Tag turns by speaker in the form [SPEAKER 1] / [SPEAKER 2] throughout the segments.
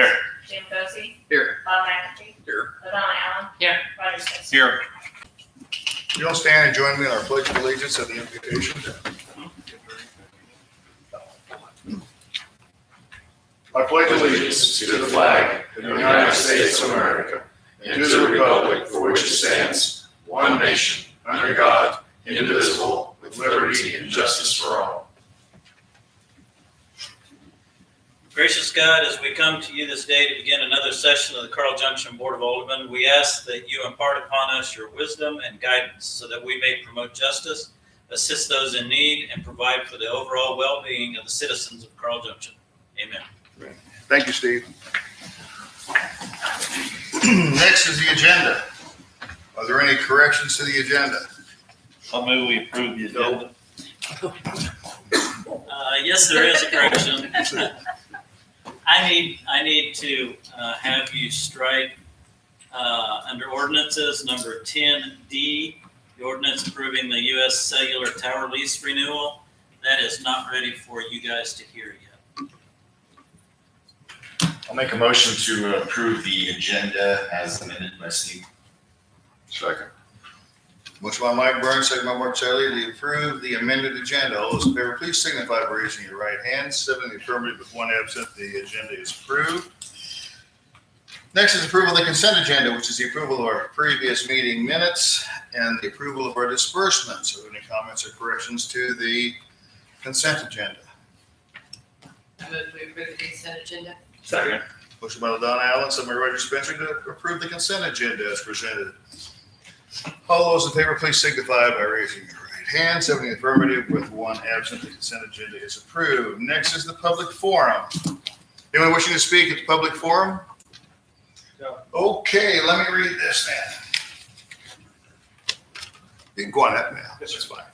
[SPEAKER 1] Here.
[SPEAKER 2] Jim Bosey.
[SPEAKER 1] Here.
[SPEAKER 2] Bob McAfee.
[SPEAKER 1] Here.
[SPEAKER 2] Ladonna Allen.
[SPEAKER 1] Here.
[SPEAKER 2] Roger Smith.
[SPEAKER 1] Here.
[SPEAKER 3] You'll stand and join me in our pledge of allegiance at the invocation. I pledge allegiance
[SPEAKER 4] to the flag of the United States of America and to the republic for which it stands, one nation, under God, indivisible, with liberty and justice for all.
[SPEAKER 5] Gracious God, as we come to you this day to begin another session of the Carl Junction Board of Alderman, we ask that you impart upon us your wisdom and guidance so that we may promote justice, assist those in need, and provide for the overall well-being of the citizens of Carl Junction. Amen.
[SPEAKER 3] Thank you, Steve. Next is the agenda. Are there any corrections to the agenda?
[SPEAKER 1] I'll move we approve the agenda.
[SPEAKER 5] Yes, there is a correction. I need to have you strike under ordinances number 10D, the ordinance approving the U.S. cellular tower lease renewal. That is not ready for you guys to hear yet.
[SPEAKER 6] I'll make a motion to approve the agenda as amended by Steve.
[SPEAKER 3] Second. Motion by Mike Burns, second by Mark Shiley to approve the amended agenda. All those in favor, please signify by raising your right hand. 7 in the affirmative with 1 absent. The agenda is approved. Next is approval of the consent agenda, which is the approval of our previous meeting minutes and the approval of our disbursements. Are there any comments or corrections to the consent agenda?
[SPEAKER 7] I move we approve the consent agenda.
[SPEAKER 1] Second.
[SPEAKER 3] Motion by Ladonna Allen, second by Roger Spencer to approve the consent agenda as presented. All those in favor, please signify by raising your right hand. 7 in the affirmative with 1 absent. The consent agenda is approved. Next is the public forum. Anyone wishing to speak at the public forum?
[SPEAKER 1] No.
[SPEAKER 3] Okay, let me read this then. You can go on that now. That's fine.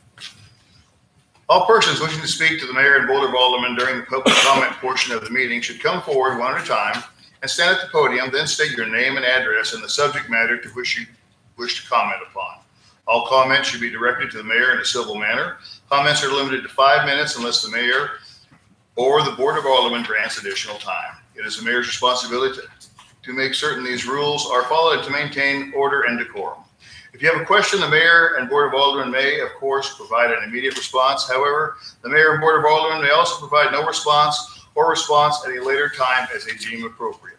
[SPEAKER 3] All persons wishing to speak to the mayor and Board of Alderman during the public comment portion of the meeting should come forward one at a time and stand at the podium, then state your name and address and the subject matter to which you wish to comment upon. All comments should be directed to the mayor in a civil manner. Comments are limited to 5 minutes unless the mayor or the Board of Alderman grants additional time. It is the mayor's responsibility to make certain these rules are followed to maintain order and decorum. If you have a question, the mayor and Board of Aldermen may, of course, provide an immediate response. However, the mayor and Board of Aldermen may also provide no response or response at a later time as they deem appropriate.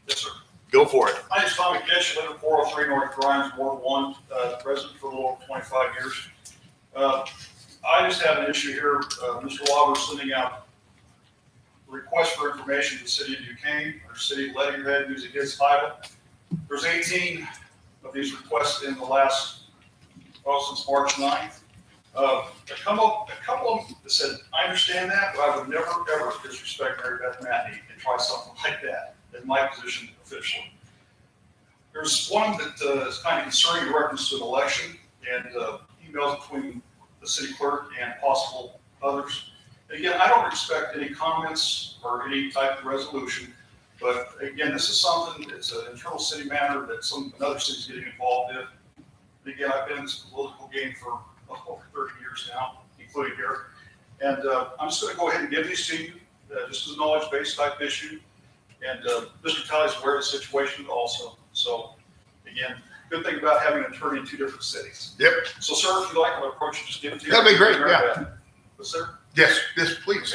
[SPEAKER 8] Yes, sir.
[SPEAKER 3] Go for it.
[SPEAKER 8] My name is Tommy Kitch, I live at 403 North Grimes, Ward 1, resident for a little over 25 years. I just have an issue here. Mr. Lauber is sending out requests for information to the city of Duquesne, or city of letterhead using his title. There's 18 of these requests in the last, since March 9th. A couple of them said, I understand that, but I would never, ever disrespect Mary Beth Matney and try something like that in my position officially. There's one that is kind of concerning in reference to an election and emails between the city clerk and possible others. And again, I don't expect any comments or any type of resolution, but again, this is something, it's an internal city matter that another city's getting involved in. And again, I've been in this political game for over 30 years now, including here. And I'm just going to go ahead and give these to you, just as a knowledge-based type issue. And Mr. Talley's aware of the situation also. So again, good thing about having an attorney in 2 different cities.
[SPEAKER 3] Yep.
[SPEAKER 8] So sir, if you like, I'll approach you, just give it to you.
[SPEAKER 3] That'd be great, yeah.
[SPEAKER 8] Yes, sir.
[SPEAKER 3] Yes, please.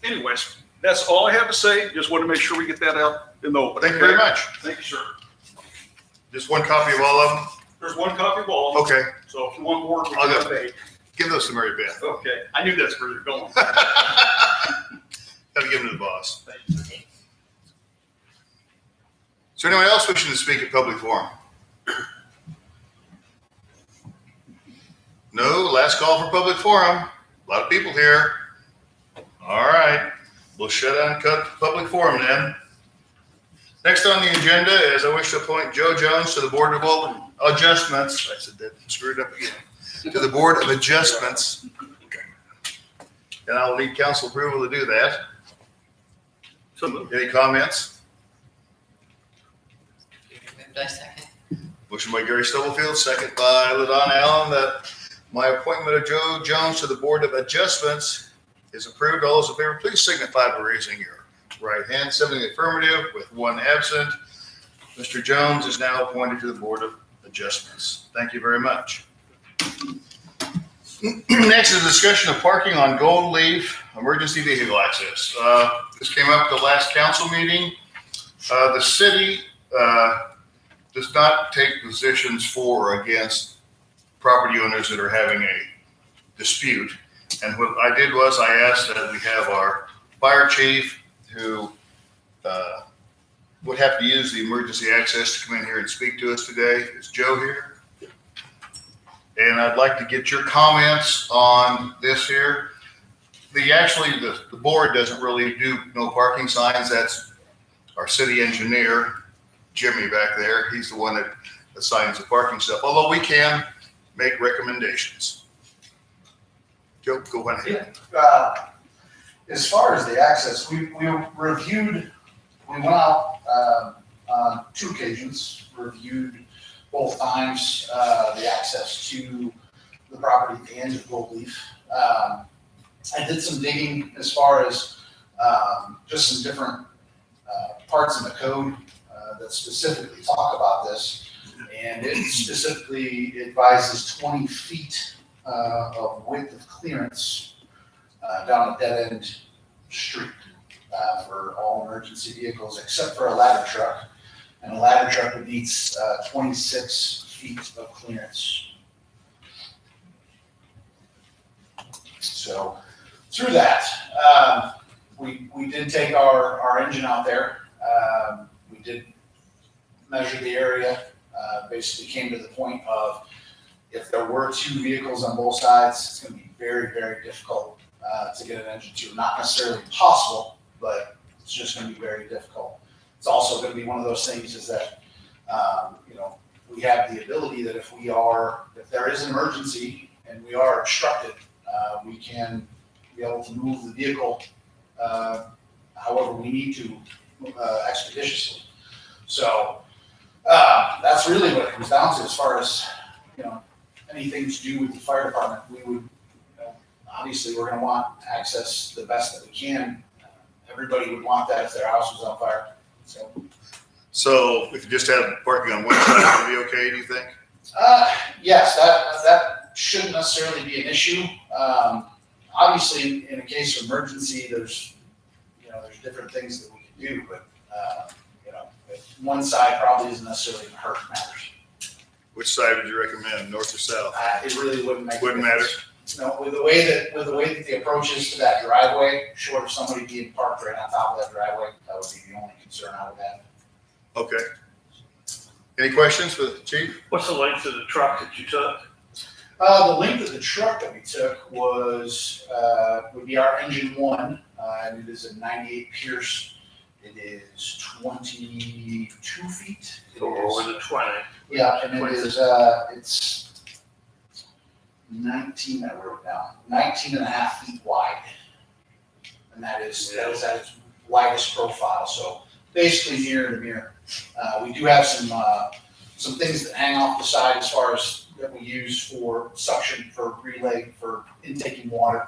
[SPEAKER 8] Anyways, that's all I have to say. Just want to make sure we get that out in the open.
[SPEAKER 3] Thank you very much.
[SPEAKER 8] Thank you, sir.
[SPEAKER 3] Just one copy of all of them?
[SPEAKER 8] There's one copy of all.
[SPEAKER 3] Okay.
[SPEAKER 8] So if you want more, we
[SPEAKER 3] I'll
[SPEAKER 8] can
[SPEAKER 3] go.
[SPEAKER 8] have 8.
[SPEAKER 3] Give those to Mary Beth.
[SPEAKER 8] Okay. I knew that's where you're going.
[SPEAKER 3] Got to give them to the boss.
[SPEAKER 8] Thank you.
[SPEAKER 3] Is there anyone else wishing to speak at public forum? No, last call for public forum. A lot of people here. All right, we'll shut down and cut public forum then. Next on the agenda is I wish to appoint Joe Jones to the Board of Adjustments. I said that screwed up again. To the Board of Adjustments. And I'll need council approval to do that. Any comments?
[SPEAKER 7] Moved by second.
[SPEAKER 3] Motion by Gary Stubblefield, second by Ladonna Allen, that my appointment of Joe Jones to the Board of Adjustments is approved. All those in favor, please signify by raising your right hand. 7 in the affirmative with 1 absent. Mr. Jones is now appointed to the Board of Adjustments. Thank you very much. Next is a discussion of parking on Gold Leaf emergency vehicle access. This came up at the last council meeting. The city does not take positions for or against property owners that are having a dispute. And what I did was I asked that we have our fire chief, who would have to use the emergency access to come in here and speak to us today. Is Joe here? And I'd like to get your comments on this here. The board doesn't really do no parking signs. That's our city engineer, Jimmy back there. He's the one that assigns the parking stuff, although we can make recommendations. Joe, go ahead.
[SPEAKER 2] As far as the access, we went out on 2 occasions, reviewed both times the access to the property at the end of Gold Leaf. I did some digging as far as just some different parts in the code that specifically talk about this. And it specifically advises 20 feet of width of clearance down a dead-end street for all emergency vehicles except for a ladder truck. And a ladder truck would need 26 feet of clearance. So through that, we did take our engine out there. We did measure the area. Basically came to the point of if there were 2 vehicles on both sides, it's going to be very, very difficult to get an engine to. Not necessarily impossible, but it's just going to be very difficult. It's also going to be one of those things is that, we have the ability that if there is an emergency and we are obstructed, we can be able to move the vehicle however we need to expeditiously. So that's really what it comes down to as far as, anything to do with the fire department. We would, obviously we're going to want access the best that we can. Everybody would want that if their house was on fire. So
[SPEAKER 3] if you just have parking on one side, it'll be okay, do you think?
[SPEAKER 2] Yes, that shouldn't necessarily be an issue. Obviously, in a case of emergency, there's different things that we can do, but one side probably isn't necessarily going to hurt matters.
[SPEAKER 3] Which side would you recommend, north or south?
[SPEAKER 2] It really wouldn't make.
[SPEAKER 3] Wouldn't matter.
[SPEAKER 2] No, with the way that the approach is to that driveway, short of somebody being parked right on top of that driveway, that would be the only concern I would have.
[SPEAKER 3] Okay. Any questions for the chief?
[SPEAKER 9] What's the length of the truck that you took?
[SPEAKER 2] The length of the truck that we took would be our engine 1, and it is a 98 Pierce. It is 22 feet.
[SPEAKER 9] So over the 20.
[SPEAKER 2] Yeah, and it is, it's 19, I wrote down, 19 and a half feet wide. And that is at its widest profile, so basically mirror to mirror. We do have some things that hang off the side as far as that we use for suction, for relay, for intaking water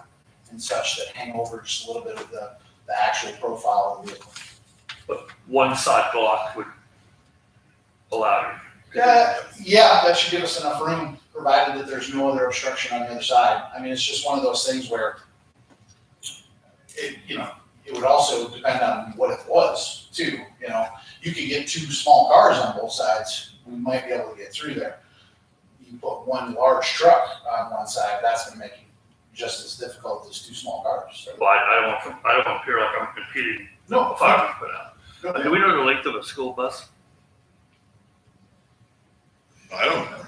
[SPEAKER 2] and such that hang over just a little bit of the actual profile of the vehicle.
[SPEAKER 9] But one side block would allow you.
[SPEAKER 2] Yeah, that should give us enough room, provided that there's no other obstruction on the other side. I mean, it's just one of those things where it would also depend on what it was too. You could get 2 small cars on both sides. We might be able to get through there. You put one large truck on one side, that's going to make it just as difficult as 2 small cars. So,
[SPEAKER 9] Well, I don't want to appear like I'm competing.
[SPEAKER 2] no,
[SPEAKER 9] If I would put out. Do we know the length of a school bus?
[SPEAKER 3] I don't know.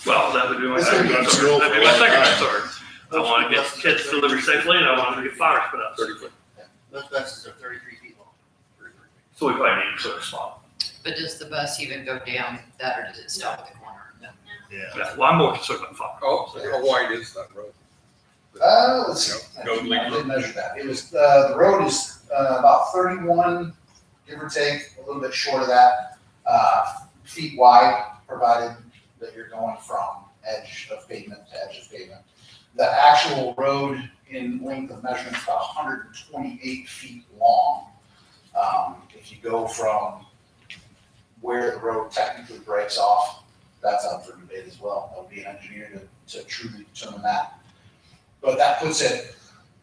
[SPEAKER 9] Well, that would be my
[SPEAKER 3] It's
[SPEAKER 9] second
[SPEAKER 3] been on
[SPEAKER 9] concern.
[SPEAKER 3] school
[SPEAKER 9] That'd
[SPEAKER 3] for
[SPEAKER 9] be
[SPEAKER 3] a
[SPEAKER 9] my
[SPEAKER 3] long
[SPEAKER 9] second
[SPEAKER 3] time.
[SPEAKER 9] concern. I want to get kids delivered safely, and I want them to get fires put out.
[SPEAKER 6] 30 foot.
[SPEAKER 10] Those buses are 33 feet long.
[SPEAKER 9] So we probably need to sort of small.
[SPEAKER 7] But does the bus even go down that, or does it stop at the corner?
[SPEAKER 3] Yeah.
[SPEAKER 9] Yeah, well, I'm more concerned about fire.
[SPEAKER 10] Oh, so how wide is that road?
[SPEAKER 2] let's see.
[SPEAKER 10] Go
[SPEAKER 2] I
[SPEAKER 10] leave
[SPEAKER 2] did measure that. It was, the road is about 31, give or take, a little bit short of that, feet wide, provided that you're going from edge of pavement to edge of pavement. The actual road in length of measurement is about 128 feet long. go from where the road technically breaks off, that's up for debate as well. That would be an engineer to truly determine that. But that puts it,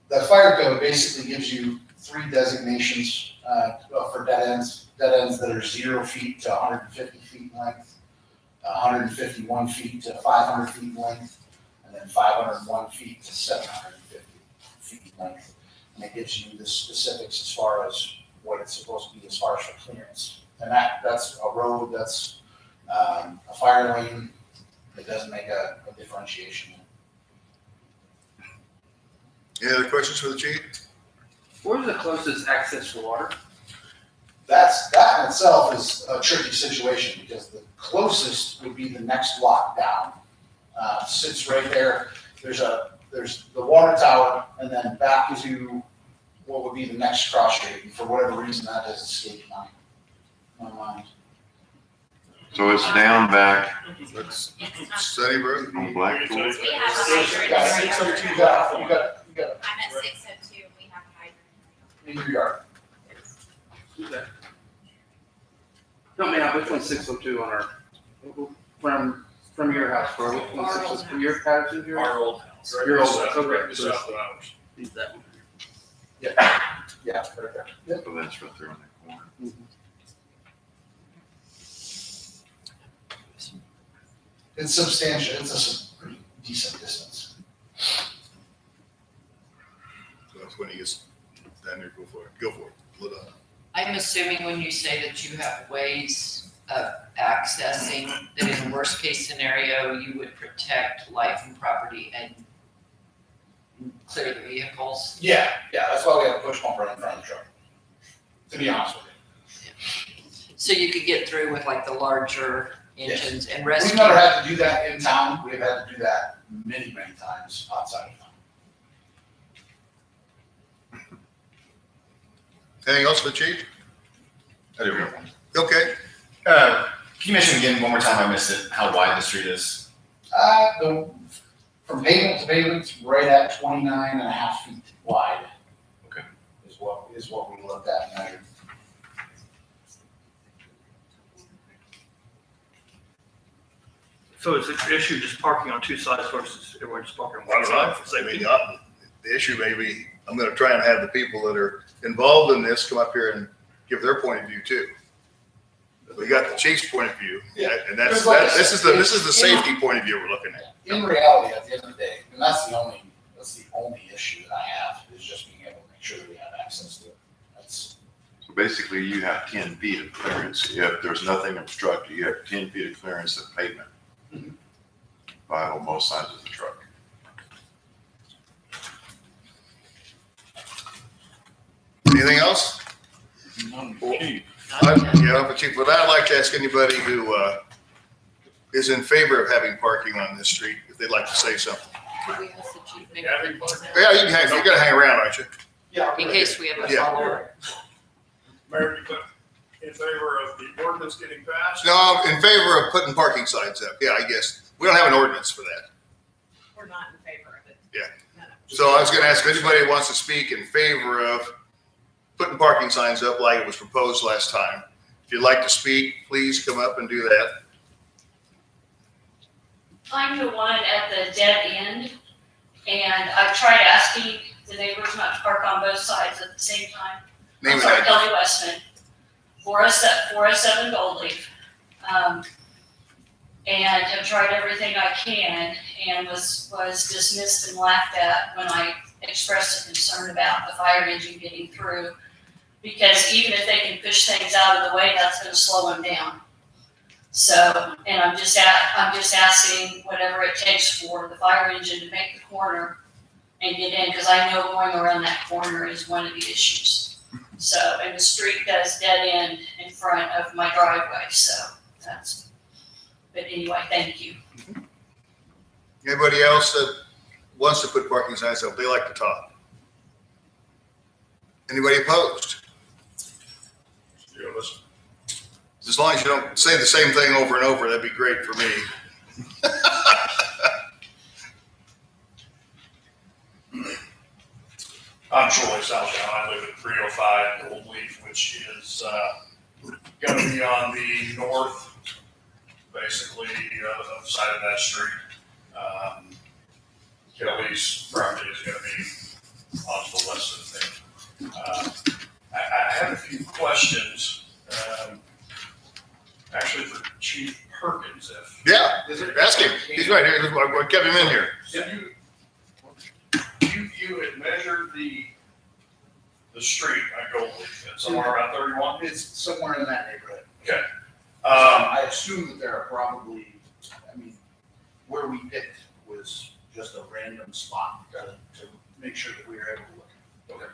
[SPEAKER 2] the fire code basically gives you 3 designations for dead ends that are 0 feet to 150 feet in length, 151 feet to 500 feet in length, and then 501 feet to 750 feet in length. And it gives you the specifics as far as what it's supposed to be as far as for clearance. And that's a road, that's a fire lane. It doesn't make a differentiation.
[SPEAKER 3] Any other questions for the chief?
[SPEAKER 10] Where's the closest access to water?
[SPEAKER 2] That in itself is a tricky situation because the closest would be the next block down. Sits right there. There's the water tower, and then back to what would be the next cross street. And for whatever reason, that has escaped my mind.
[SPEAKER 4] So it's down back
[SPEAKER 3] Let's study, bro.
[SPEAKER 4] on Blackpool.
[SPEAKER 7] We have a
[SPEAKER 2] You
[SPEAKER 7] hydrant.
[SPEAKER 2] got it.
[SPEAKER 7] I'm at 602, we have a hydrant.
[SPEAKER 2] In your yard.
[SPEAKER 10] Okay. Help me out, which one's 602 on our, from your house, or which one's 602? Your house is yours?
[SPEAKER 8] Our old house.
[SPEAKER 10] Your old house, okay.
[SPEAKER 8] Right south of ours.
[SPEAKER 10] Use that one.
[SPEAKER 2] Yeah, right there. Yep.
[SPEAKER 4] So that's right there on that corner.
[SPEAKER 2] It's substantial. It's a pretty decent distance.
[SPEAKER 3] So that's when he gets down there, go for it. Go for it. Lit up.
[SPEAKER 11] I'm assuming when you say that you have ways of accessing, that in the worst case scenario, you would protect life and property and clear the vehicles.
[SPEAKER 2] Yeah, that's why we have a push pump right in front of the truck. To be honest with you.
[SPEAKER 11] So you could get through with like the larger engines and rescue.
[SPEAKER 2] We've never had to do that in town. We've had to do that many, many times outside of town.
[SPEAKER 3] Anything else for the chief?
[SPEAKER 6] I do have one.
[SPEAKER 3] Okay.
[SPEAKER 6] Can you mention again one more time, I missed it, how wide the street is?
[SPEAKER 2] From pavement to pavement, it's right at 29 and a half feet wide.
[SPEAKER 6] Okay.
[SPEAKER 2] Is what we looked at and measured.
[SPEAKER 9] So is the issue just parking on 2 sides versus everyone just parking on one side for
[SPEAKER 3] I mean,
[SPEAKER 9] safety?
[SPEAKER 3] the issue may be, I'm gonna try and have the people that are involved in this come up here and give their point of view too. We got the chief's point of view,
[SPEAKER 2] Yeah.
[SPEAKER 3] and that's,
[SPEAKER 2] Because like I
[SPEAKER 3] this
[SPEAKER 2] said,
[SPEAKER 3] is the safety point of view we're looking at.
[SPEAKER 2] In reality, at the end of the day, and that's the only issue that I have, is just being able to make sure that we have access to it. That's,
[SPEAKER 4] So basically, you have 10 feet of clearance. If there's nothing obstructed, you have 10 feet of clearance of pavement by on both sides of the truck.
[SPEAKER 3] Anything else? Yeah, Chief, but I'd like to ask anybody who is in favor of having parking on this street, if they'd like to say something.
[SPEAKER 11] Could we ask the chief maybe
[SPEAKER 8] Yeah,
[SPEAKER 11] to close it?
[SPEAKER 3] Yeah, you gotta hang around, aren't you?
[SPEAKER 2] yeah.
[SPEAKER 11] In case we have a
[SPEAKER 3] Yeah.
[SPEAKER 11] follower.
[SPEAKER 8] Mayor, you put in favor of the ordinance getting passed?
[SPEAKER 3] No, I'm in favor of putting parking signs up. Yeah, I guess. We don't have an ordinance for that.
[SPEAKER 7] We're not in favor of it.
[SPEAKER 3] Yeah.
[SPEAKER 7] No, no.
[SPEAKER 3] So I was gonna ask if anybody wants to speak in favor of putting parking signs up like it was proposed last time. If you'd like to speak, please come up and do that.
[SPEAKER 12] I'm the one at the dead end, and I've tried asking the neighbors not to park on both sides at the same time.
[SPEAKER 3] Name
[SPEAKER 12] I'm
[SPEAKER 3] and
[SPEAKER 12] sorry,
[SPEAKER 3] address.
[SPEAKER 12] Kelly Westman, 407 Gold Leaf. And have tried everything I can and was dismissed and laughed at when I expressed a concern about the fire engine getting through. Because even if they can push things out of the way, that's gonna slow them down. So, and I'm just asking whatever it takes for the fire engine to make the corner and get in, because I know going around that corner is one of the issues. So, and the street does dead end in front of my driveway, so that's, but anyway, thank you.
[SPEAKER 3] Anybody else that wants to put parking signs up, they like to talk? Anybody opposed?
[SPEAKER 8] Yeah, listen.
[SPEAKER 3] As long as you don't say the same thing over and over, that'd be great for me.
[SPEAKER 8] I'm Troy Southdown. I live at 305 Gold Leaf, which is gonna be on the north, basically, side of that street. Kelly's property is gonna be on the west of the thing. I have a few questions, actually for Chief Perkins, if.
[SPEAKER 3] Yeah, ask him. He's right here. I kept him in here.
[SPEAKER 8] You had measured the street at Goldleaf, at somewhere around 31?
[SPEAKER 2] It's somewhere in that neighborhood.
[SPEAKER 8] Okay.
[SPEAKER 2] I assume that there are probably, I mean, where we picked was just a random spot to make sure that we were able to look.
[SPEAKER 8] Okay.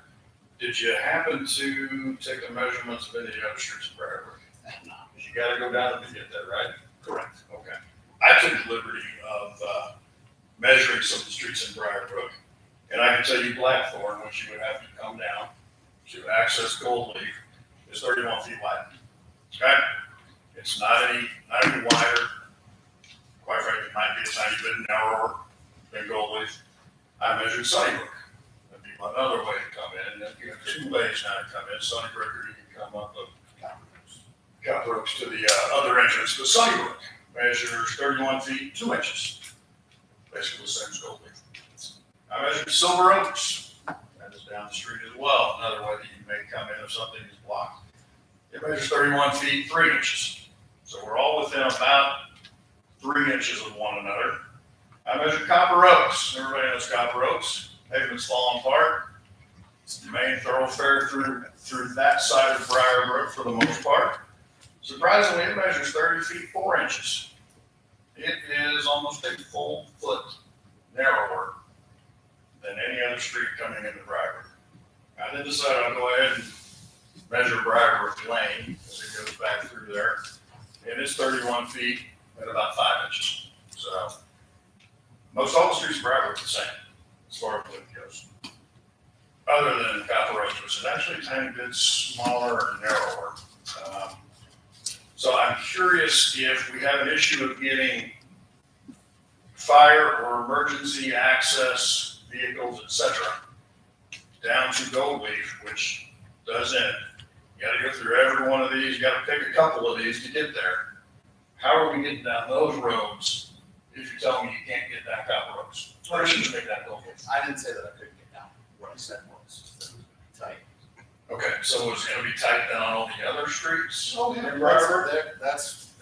[SPEAKER 8] Did you happen to take the measurements of any of the other streets in Briarwood?
[SPEAKER 2] No.
[SPEAKER 8] Because you gotta go down to get that, right?
[SPEAKER 2] Correct.
[SPEAKER 8] Okay. I took the liberty of measuring some of the streets in Briarbrook, and I can tell you Blackthorn, which you would have to come down to access Goldleaf, is 31 feet wide. Okay? It's not any wider. Quite frankly, it might be a tiny bit narrower than Goldleaf. I measured Sunnybrook. That'd be another way to come in. And you have two ways now to come in. Sunnybrook, or you can come up of Cowbrooks to the other entrance. But Sunnybrook measures 31 feet, 2 inches. Basically the same as Goldleaf. I measured Silver Oaks. That is down the street as well. Another way that you may come in if something is blocked. It measures 31 feet, 3 inches. So we're all within about 3 inches of one another. I measured Copper Oaks. Everybody knows Copper Oaks. Pavement's falling apart. It's the main thoroughfare through that side of Briarbrook for the most part. Surprisingly, it measures 30 feet, 4 inches. It is almost a full foot narrower than any other street coming into Briarbrook. I then decided I'll go ahead and measure Briarbrook Lane as it goes back through there. And it's 31 feet at about 5 inches. So most all the streets in Briarbrook are the same as far as width goes. Other than Copper Oaks, which is actually a tiny bit smaller and narrower. So I'm curious if we have an issue of getting fire or emergency access vehicles, et cetera, down to Goldleaf, which does end. You gotta go through every one of these, you gotta pick a couple of these to get there. How are we getting down those roads if you tell me you can't get down Copper Oaks? Or you should make that Goldleaf?
[SPEAKER 2] I didn't say that I couldn't get down. What I said was that it was tight.
[SPEAKER 8] Okay, so it's gonna be tight down on all the other streets?
[SPEAKER 2] Oh,
[SPEAKER 8] in Briarbrook?
[SPEAKER 2] That's,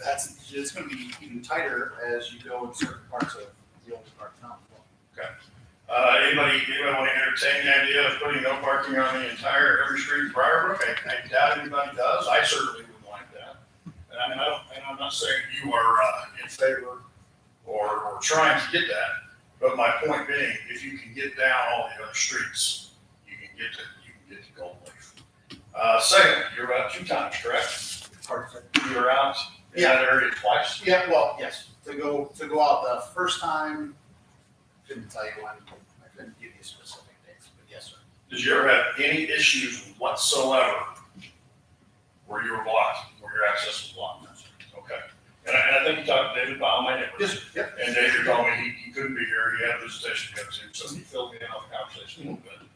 [SPEAKER 2] it's gonna be even tighter as you go in certain parts of the old part of town.
[SPEAKER 8] Anybody want to entertain the idea of putting no parking on the entire, every street in Briarbrook? I doubt anybody does. I certainly would like that. And I mean, I'm not saying you are in favor or trying to get that, but my point being, if you can get down all the other streets, you can get to Goldleaf. Second, you're about 2 times, correct? You were out in that area twice?
[SPEAKER 2] Yeah, well, yes, to go out the first time, couldn't tell you when, I couldn't give you specific dates, but yes, sir.
[SPEAKER 8] Did you ever have any issues whatsoever where you were blocked, where your access was blocked? Okay. And I think you talked to David Powell, my neighbor.
[SPEAKER 2] Yes, yep.
[SPEAKER 8] And David told me he couldn't be here, he had a visitation to go to, so he filled me in on the conversation a little bit.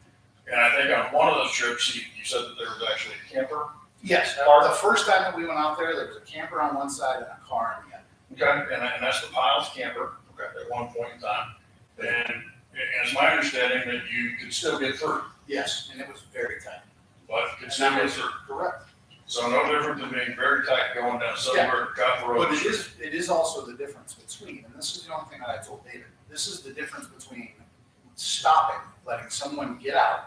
[SPEAKER 8] And I think on one of those trips, you said that there was actually a camper.
[SPEAKER 2] Yes, the first time that we went out there was a camper on one side and a car on the other.
[SPEAKER 8] Okay, and that's the Piles camper, at one point in time. And it's my understanding that you could still get through,
[SPEAKER 2] Yes, and it was very tight.
[SPEAKER 8] but could still get through.
[SPEAKER 2] Correct.
[SPEAKER 8] So no different than being very tight going down Southern Copper Road.
[SPEAKER 2] But it is also the difference between, and this is the only thing that I told David, this is the difference between stopping, letting someone get out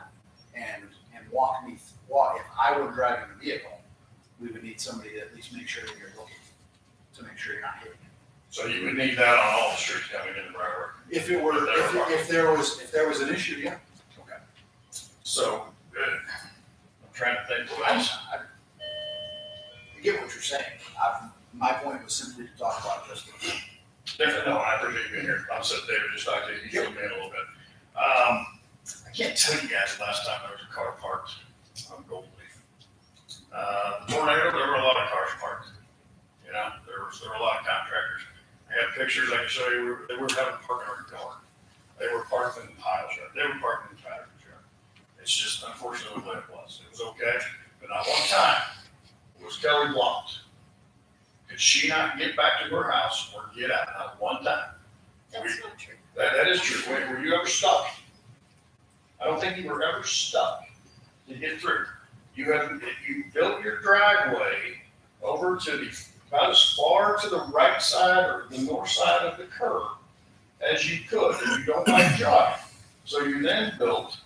[SPEAKER 2] and walk. If I were driving the vehicle, we would need somebody to at least make sure that you're looking, to make sure you're not hitting it.
[SPEAKER 8] So you would need that on all the streets coming into Briarwood.
[SPEAKER 2] If there was an issue, yeah.
[SPEAKER 8] Okay. So, I'm trying to think what else.
[SPEAKER 2] I get what you're saying. My point was simply to talk about just the.
[SPEAKER 8] Definitely, no, I appreciate you being here. I said David just talked to you, he filled me in a little bit. I can't tell you guys the last time there was a car parked on Goldleaf. The tornado, there were a lot of cars parked. You know, there were a lot of contractors. I have pictures I can show you. They were having parking on the yard. They were parked in the pile yard. They were parked in the patterns yard. It's just unfortunately what it was. It was okay, but not one time was Kelly blocked. Could she not get back to her house or get out, not one time?
[SPEAKER 7] That's not true.
[SPEAKER 8] That is true. Were you ever stuck? I don't think you were ever stuck to get through. You built your driveway over to about as far to the right side or the north side of the curb as you could, and you don't like jogging. So you then built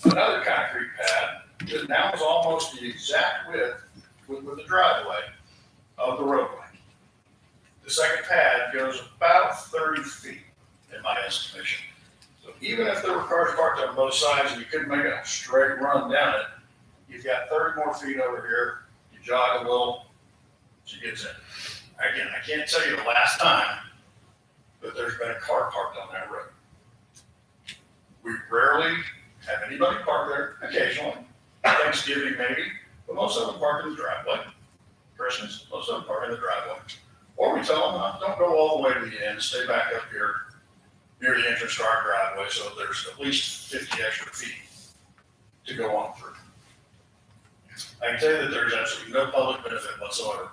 [SPEAKER 8] another concrete pad that now is almost the exact width with the driveway of the roadway. The second pad goes about 30 feet in my estimation. So even if there were cars parked on both sides and you couldn't make a straight run down it, you've got 30 more feet over here, you jog a little, she gets in. Again, I can't tell you the last time that there's been a car parked on that road. We rarely have anybody park there, occasionally, Thanksgiving maybe, but most of them park in the driveway. Christmas, most of them park in the driveway. Or we tell them, don't go all the way to the end, stay back up here near the entrance to our driveway, so there's at least 50 extra feet to go on through. I can tell you that there's absolutely no public benefit whatsoever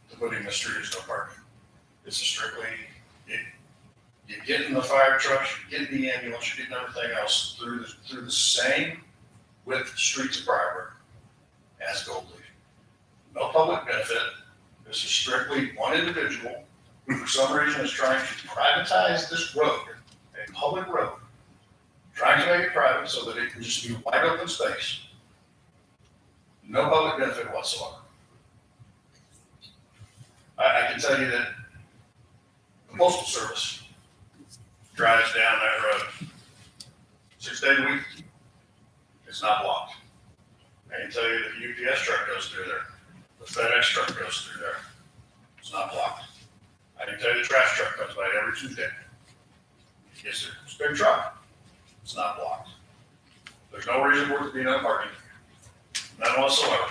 [SPEAKER 8] to putting the street as no parking. This is strictly, you get in the fire trucks, you get in the ambulance, you're getting everything else through the same width streets of Briarburg as Gold Leaf. No public benefit. This is strictly one individual who for some reason is trying to privatize this road, a public road, trying to make it private so that it can just be wide open space. No public benefit whatsoever. I can tell you that the Postal Service drives down that road 6 days a week. It's not blocked. I can tell you that the UPS truck goes through there. The FedEx truck goes through there. It's not blocked. I can tell you the trash truck comes by every Tuesday. Yes, sir. It's a big truck. It's not blocked. There's no reason for it to be no parking. None whatsoever.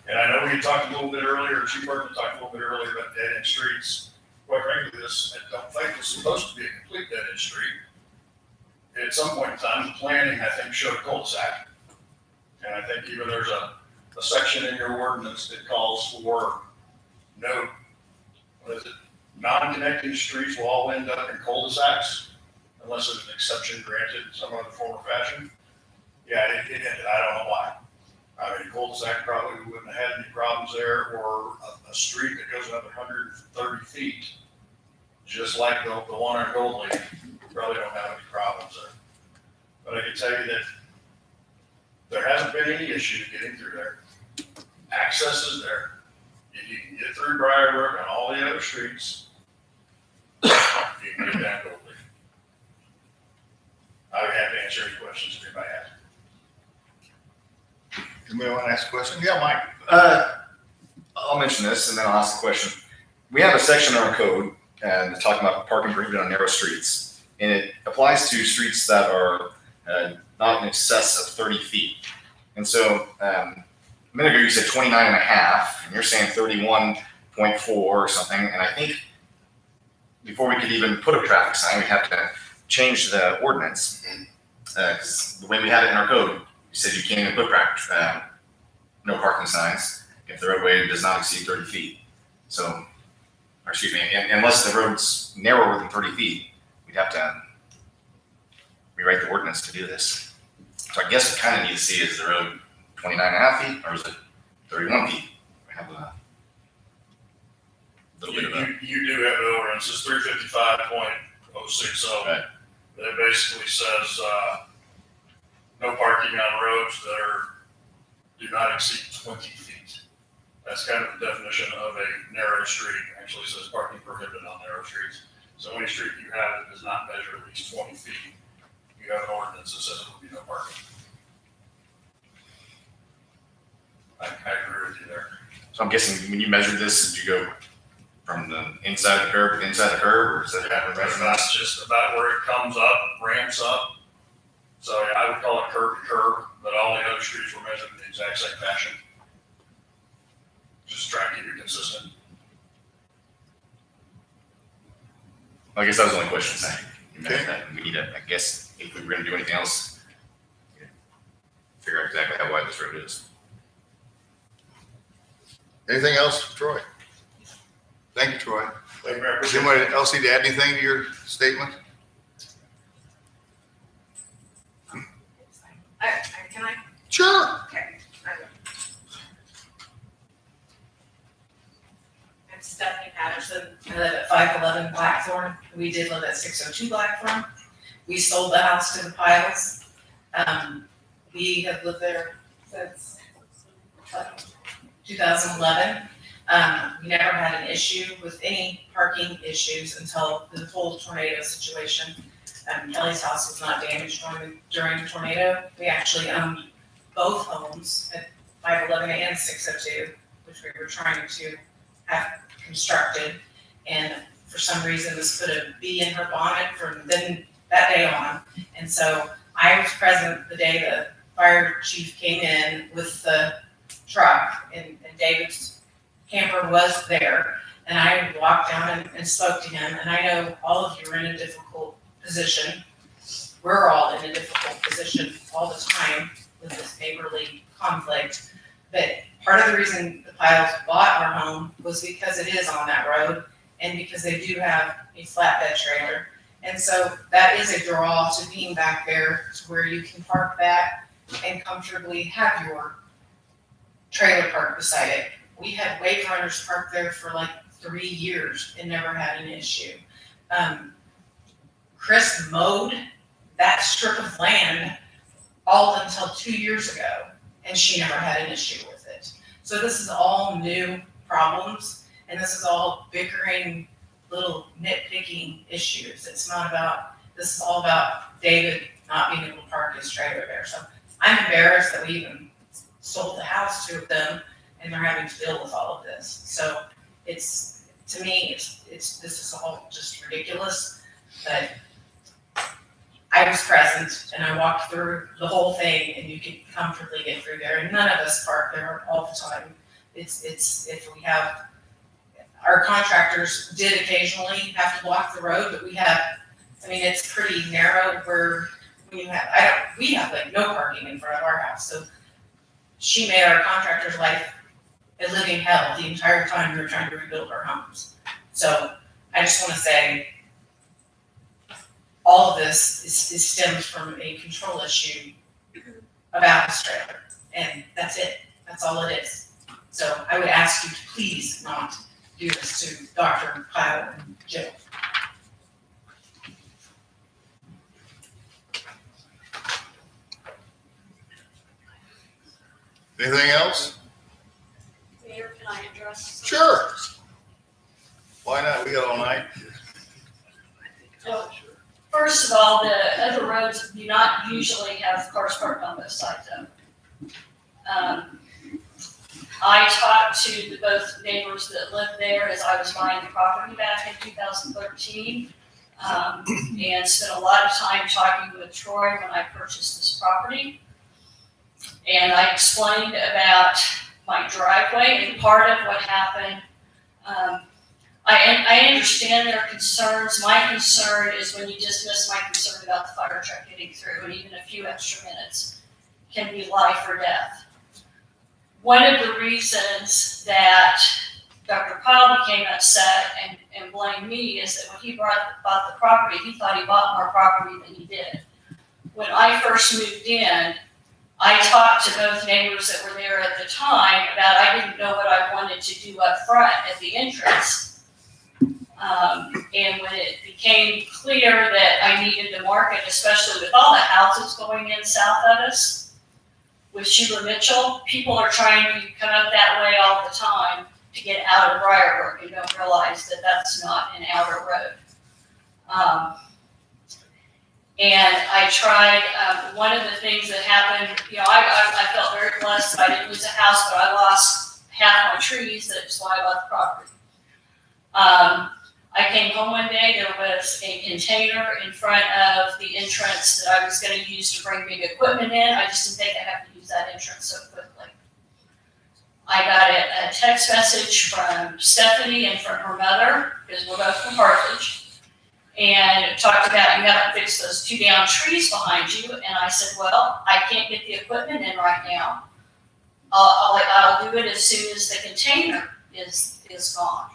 [SPEAKER 8] And I know we talked a little bit earlier, Chief Burton talked a little bit earlier about dead end streets. Quite frankly, this, I don't think was supposed to be a complete dead end street. At some point in time, the planning, I think, showed a cul-de-sac. And I think even there's a section in your ordinance that calls for non-connecting streets will all end up in cul-de-sacs unless there's an exception granted in some other form or fashion. Yeah, it ended. I don't know why. I mean, cul-de-sac probably wouldn't have had any problems there, or a street that goes another 130 feet, just like the one on Gold Leaf, probably don't have any problems there. But I can tell you that there hasn't been any issue getting through there. Access is there. If you can get through Briarburg and all the other streets, you can get down Gold Leaf. I'd be happy to answer any questions if anybody has.
[SPEAKER 3] Anybody want to ask a question? Yeah, Mike.
[SPEAKER 6] I'll mention this and then I'll ask the question. We have a section in our code and talking about parking prohibited on narrow streets, and it applies to streets that are not in excess of 30 feet. And so a minute ago you said 29 and a half, and you're saying 31.4 or something. And I think before we could even put a traffic sign, we have to change the ordinance. Because the way we had it in our code, you said you can't even put no parking signs if the roadway does not exceed 30 feet. So, or excuse me, unless the road's narrower than 30 feet, we'd have to rewrite the ordinance to do this. So I guess we kind of need to see, is the road 29 and a half feet or is it 31 feet? We have a little bit of a.
[SPEAKER 8] You do have the ordinance, it's 355.060.
[SPEAKER 6] Right.
[SPEAKER 8] That basically says, no parking on roads that do not exceed 20 feet. That's kind of the definition of a narrow street. Actually says parking prohibited on narrow streets. So any street you have that does not measure at least 20 feet, you have an ordinance that says it will be no parking. I agree with you there.
[SPEAKER 6] So I'm guessing when you measured this, did you go from the inside of the curb to the inside of the curb, or is that
[SPEAKER 8] That's just about where it comes up, ramps up. So yeah, I would call it curb to curb, but all the other streets were measured in the exact same fashion. Just try to keep it consistent.
[SPEAKER 6] I guess that was the only question. You mentioned that. We need to, I guess, if we were going to do anything else, figure out exactly how wide this road is.
[SPEAKER 3] Anything else, Troy? Thank you, Troy.
[SPEAKER 4] Thank you, Mayor.
[SPEAKER 3] Does anybody else need to add anything to your statement?
[SPEAKER 7] Can I?
[SPEAKER 3] Sure.
[SPEAKER 7] Okay. I'm Stephanie Patterson. I live at 511 Blackthorn. We did live at 602 Blackthorn. We sold the house to the Piles. We have lived there since 2011. We never had an issue with any parking issues until the whole tornado situation. Kelly's house was not damaged during the tornado. We actually owned both homes at 511 and 602, which we were trying to have constructed. And for some reason, this put a bee in her bonnet from then that day on. And so I was present the day the fire chief came in with the truck, and David's camper was there. And I walked down and spoke to him. And I know all of you are in a difficult position. We're all in a difficult position all the time with this neighborly conflict. But part of the reason the Piles bought our home was because it is on that road and because they do have a flatbed trailer. And so that is a draw to being back there to where you can park that and comfortably have your trailer parked beside it. We had wave runners parked there for like 3 years and never had an issue. Chris mowed that strip of land all until 2 years ago, and she never had an issue with it. So this is all new problems, and this is all bickering, little nitpicking issues. It's not about, this is all about David not being able to park his trailer there. So I'm embarrassed that we even sold the house to them, and they're having to deal with all of this. So it's, to me, this is all just ridiculous, but I was present and I walked through the whole thing, and you could comfortably get through there, and none of us park there all the time. It's if we have, our contractors did occasionally have to block the road, but we have, I mean, it's pretty narrow where we have like no parking in front of our house. So she made our contractor's life a living hell the entire time we were trying to rebuild our homes. So I just want to say, all of this is stems from a control issue about this trailer, and that's it. That's all it is. So I would ask you to please not do this to Dr. Kyle and Jill.
[SPEAKER 3] Anything else?
[SPEAKER 12] Mayor, can I address?
[SPEAKER 3] Sure. Why not? We got all night.
[SPEAKER 12] Well, first of all, the other roads do not usually have cars parked on both sides of them. I talked to both neighbors that lived there as I was buying the property back in 2013, and spent a lot of time talking with Troy when I purchased this property. And I explained about my driveway, and part of what happened, I understand their concerns. My concern is when you dismiss my concern about the fire truck getting through, and even a few extra minutes can be life or death. One of the reasons that Dr. Powell became upset and blamed me is that when he bought the property, he thought he bought more property than he did. When I first moved in, I talked to both neighbors that were there at the time about I didn't know what I wanted to do up front at the entrance. And when it became clear that I needed to market, especially with all the houses going in south of us, with Sheila Mitchell, people are trying to come up that way all the time to get out of Briarbrook and don't realize that that's not an outer road. And I tried, one of the things that happened, I felt very blessed that I didn't lose a house, but I lost half my trees. That's why I bought the property. I came home one day, there was a container in front of the entrance that I was going to use to bring big equipment in. I just didn't think I had to use that entrance so quickly. I got a text message from Stephanie and from her mother, because we're both from Carthage, and talked about you haven't fixed those 2 down trees behind you. And I said, well, I can't get the equipment in right now. I'll do do it as soon as the container is gone.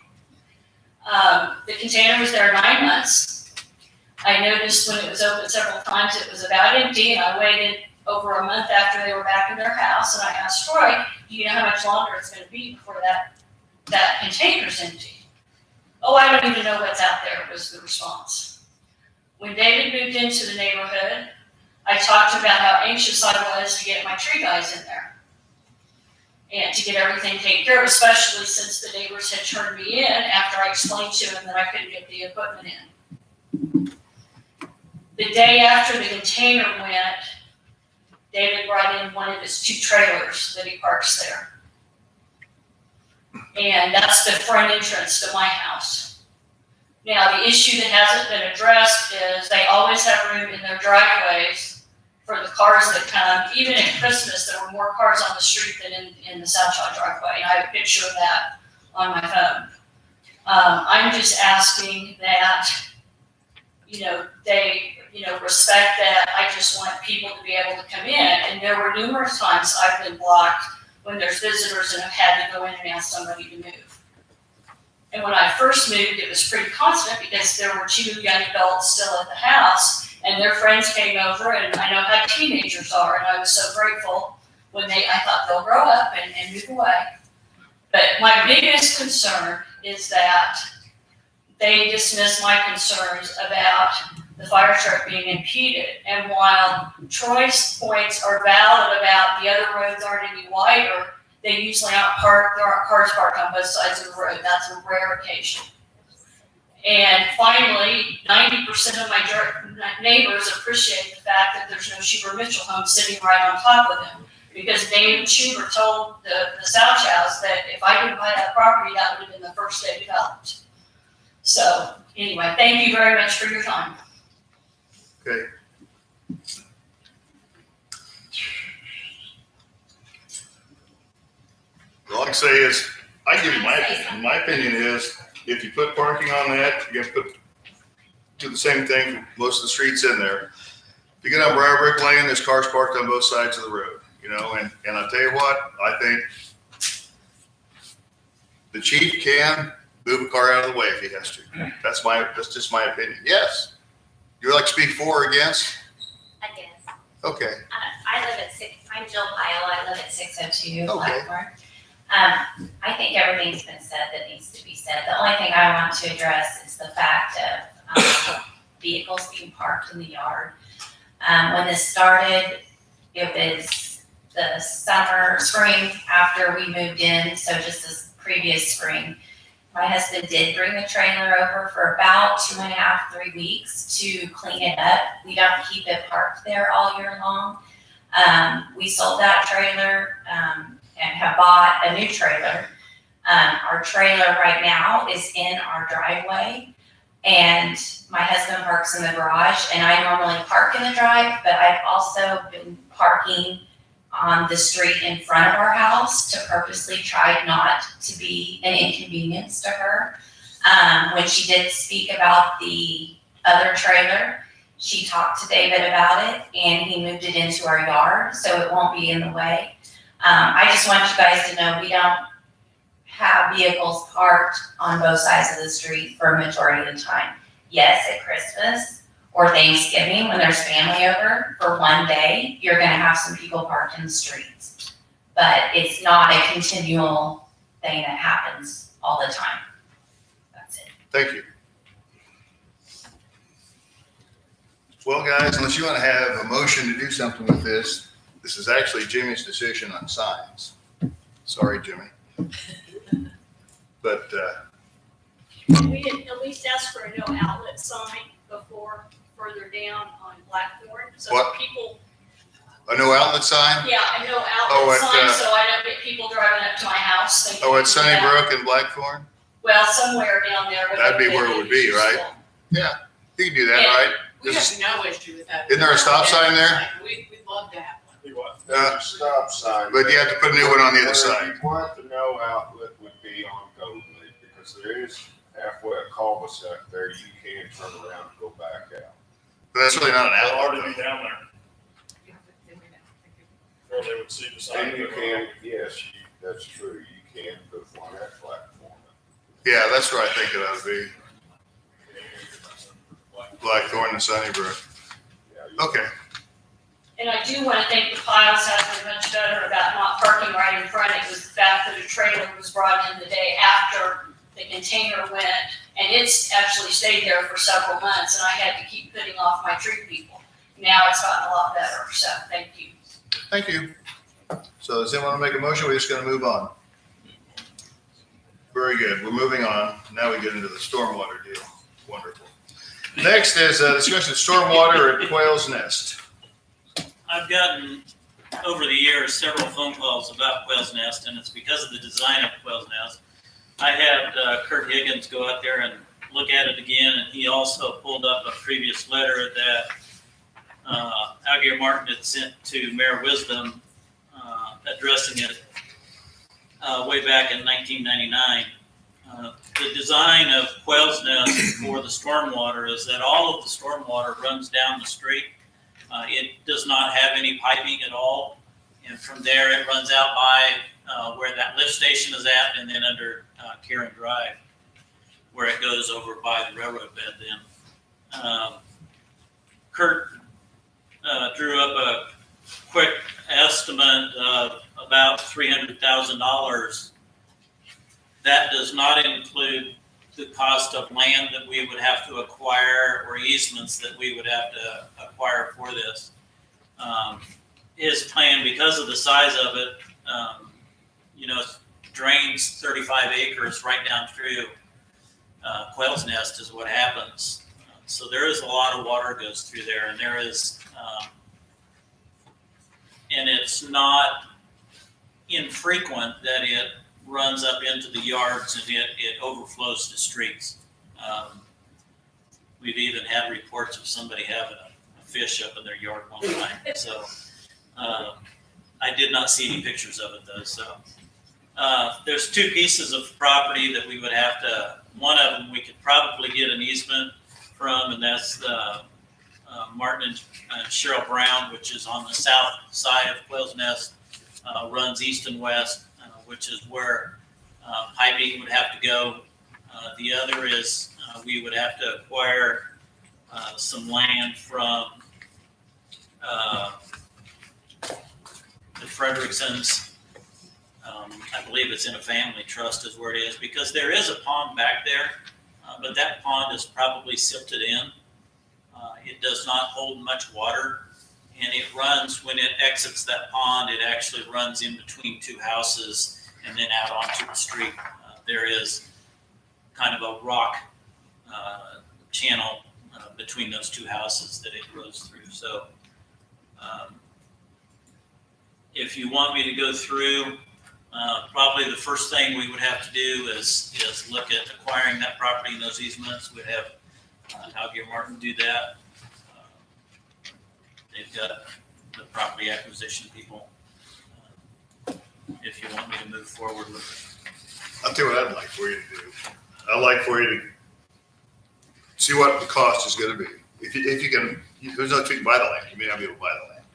[SPEAKER 12] The container was there 9 months. I noticed when it was open several times, it was about empty, and I waited over a month after they were back in their house, and I asked Troy, do you know how much longer it's gonna be before that container's empty? Oh, I don't even know what's out there, was the response. When David moved into the neighborhood, I talked about how anxious I was to get my tree guys in there and to get everything taken care of, especially since the neighbors had turned me in after I explained to them that I couldn't get the equipment in. The day after the container went, David brought in one of his 2 trailers that he parks there. And that's the front entrance to my house. Now, the issue that hasn't been addressed is they always have room in their driveways for the cars that come. Even at Christmas, there were more cars on the street than in the South Shore driveway. I have a picture of that on my phone. I'm just asking that, they, respect that. I just want people to be able to come in. And there were numerous times I've been blocked when there's visitors and I've had to go in and ask somebody to move. And when I first moved, it was pretty constant because there were 2 young adults still at the house, and their friends came over, and I know how teenagers are, and I was so grateful when I thought they'll grow up and move away. But my biggest concern is that they dismiss my concerns about the fire truck being impeded. And while Troy's points are valid about the other roads aren't any wider, they usually aren't parked, there aren't cars parked on both sides of the road. That's a rare occasion. And finally, 90% of my neighbors appreciate the fact that there's no Schubert Mitchell home sitting right on top of them. Because David Schubert told the South House that if I didn't buy that property, that would have been the first they developed. So anyway, thank you very much for your time.
[SPEAKER 3] Okay. All I can say is, I give you my opinion. My opinion is, if you put parking on that, you have to do the same thing for most of the streets in there. If you get on Briar Brick Lane, there's cars parked on both sides of the road, and I'll tell you what, I think the chief can move a car out of the way if he has to. That's just my opinion. Yes. You would like to speak for or against?
[SPEAKER 13] Against.
[SPEAKER 3] Okay.
[SPEAKER 13] I live at I'm Jill Pyle, I live at 602
[SPEAKER 3] Okay.
[SPEAKER 13] Blackmore. I think everything's been said that needs to be said. The only thing I want to address is the fact of vehicles being parked in the yard. When this started, it was the spring after we moved in, so just this previous spring. My husband did bring the trailer over for about 2.5, 3 weeks to clean it up. We don't keep it parked there all year long. We sold that trailer and have bought a new trailer. Our trailer right now is in our driveway, and my husband parks in the garage, and I normally park in the drive, but I've also been parking on the street in front of our house to purposely try not to be an inconvenience to her. When she did speak about the other trailer, she talked to David about it, and he moved it into our yard, so it won't be in the way. I just want you guys to know we don't have vehicles parked on both sides of the street for a majority of the time. Yes, at Christmas or Thanksgiving, when there's family over for one day, you're gonna have some people parked in the streets. But it's not a continual thing that happens all the time. That's it.
[SPEAKER 3] Thank you. Well, guys, unless you want to have a motion to do something with this, this is actually Jimmy's decision on signs. Sorry, Jimmy. But,
[SPEAKER 12] We had at least asked for a no outlet sign before, further down on Blackthorn, so
[SPEAKER 3] What?
[SPEAKER 12] people,
[SPEAKER 3] a no outlet sign?
[SPEAKER 12] yeah, a no
[SPEAKER 3] Oh,
[SPEAKER 12] outlet
[SPEAKER 3] at,
[SPEAKER 12] sign, so I don't get people driving up to my house thinking.
[SPEAKER 3] Oh, at
[SPEAKER 12] that-
[SPEAKER 3] Sunnybrook and Blackthorn?
[SPEAKER 12] Well, somewhere down there. but
[SPEAKER 3] That'd be
[SPEAKER 12] they
[SPEAKER 3] where it
[SPEAKER 12] get
[SPEAKER 3] would be,
[SPEAKER 12] used
[SPEAKER 3] right?
[SPEAKER 12] to.
[SPEAKER 3] Yeah, you can do that,
[SPEAKER 12] Yeah.
[SPEAKER 3] right?
[SPEAKER 14] We
[SPEAKER 3] This
[SPEAKER 14] have no issue with that.
[SPEAKER 3] Isn't there a stop sign there?
[SPEAKER 14] We'd love to have one.
[SPEAKER 3] Uh,
[SPEAKER 4] Stop sign.
[SPEAKER 3] but you have to put a new one on the other
[SPEAKER 4] Where
[SPEAKER 3] side.
[SPEAKER 4] you want the no outlet would be on Golden Leaf, because there is halfway a cul-de-sac there, you can turn around and go back out.
[SPEAKER 3] But that's really not an
[SPEAKER 8] They'll already
[SPEAKER 3] outlet
[SPEAKER 8] be down there, or they would see the sign.
[SPEAKER 4] And you can, yes, That's true, you can put one at platform.
[SPEAKER 3] Yeah, that's where I think it ought to be. Blackthorn and Sunnybrook. Okay.
[SPEAKER 12] And I do want to thank the Piles has been much better about not parking right in front. It was the fact that a trailer was brought in the day after the container went, and it's actually stayed there for several months, and I had to keep putting off my tree people. Now it's gotten a lot better, so thank you.
[SPEAKER 3] Thank you. So does anyone want to make a motion? We're just going to move on. Very good. We're moving on. Now we get into the stormwater deal. Wonderful. Next is a discussion of stormwater at Quail's Nest.
[SPEAKER 5] I've gotten, over the years, several phone calls about Quail's Nest, and it's because of the design of Quail's Nest. I had Kurt Higgins go out there and look at it again, and he also pulled up a previous letter that Algier Martin had sent to Mayor Wisdom addressing it way back in 1999. The design of Quail's Nest for the stormwater is that all of the stormwater runs down the street. It does not have any piping at all. And from there, it runs out by where that lift station is at, and then under Karen Drive, where it goes over by the railroad bed then. Kurt drew up a quick estimate of about $300,000. That does not include the cost of land that we would have to acquire or easements that we would have to acquire for this. His plan, because of the size of it, drains 35 acres right down through Quail's Nest is what happens. So there is a lot of water goes through there, and there is, and it's not infrequent that it runs up into the yards and it overflows the streets. We've even had reports of somebody having a fish up in their yard one time. So I did not see any pictures of it though. So there's two pieces of property that we would have to, one of them we could probably get an easement from, and that's Martin and Cheryl Brown, which is on the south side of Quail's Nest, runs east and west, which is where piping would have to go. The other is we would have to acquire some land from the Fredericksons. I believe it's in a family trust is where it is, because there is a pond back there, but that pond is probably silted in. It does not hold much water, and it runs, when it exits that pond, it actually runs in between two houses and then out onto the street. There is kind of a rock channel between those two houses that it goes through. So if you want me to go through, probably the first thing we would have to do is look at acquiring that property and those easements. We'd have Algier Martin do that. They've got the property acquisition people. If you want me to move forward with it.
[SPEAKER 3] I'll tell you what I'd like for you to do. I'd like for you to see what the cost is going to be. If you can, who's not you can buy the land, you may not be able to buy the land.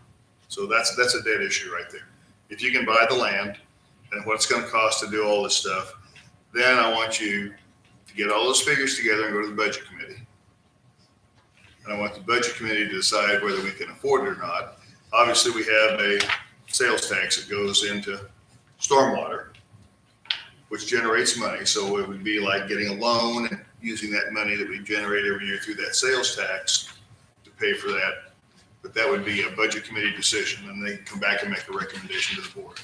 [SPEAKER 3] So that's a dead issue right there. If you can buy the land and what it's going to cost to do all this stuff, then I want you to get all those figures together and go to the budget committee. And I want the budget committee to decide whether we can afford it or not. Obviously, we have a sales tax that goes into stormwater, which generates money. So it would be like getting a loan and using that money that we generate every year through that sales tax to pay for that. But that would be a budget committee decision, and they can come back and make a recommendation to the board.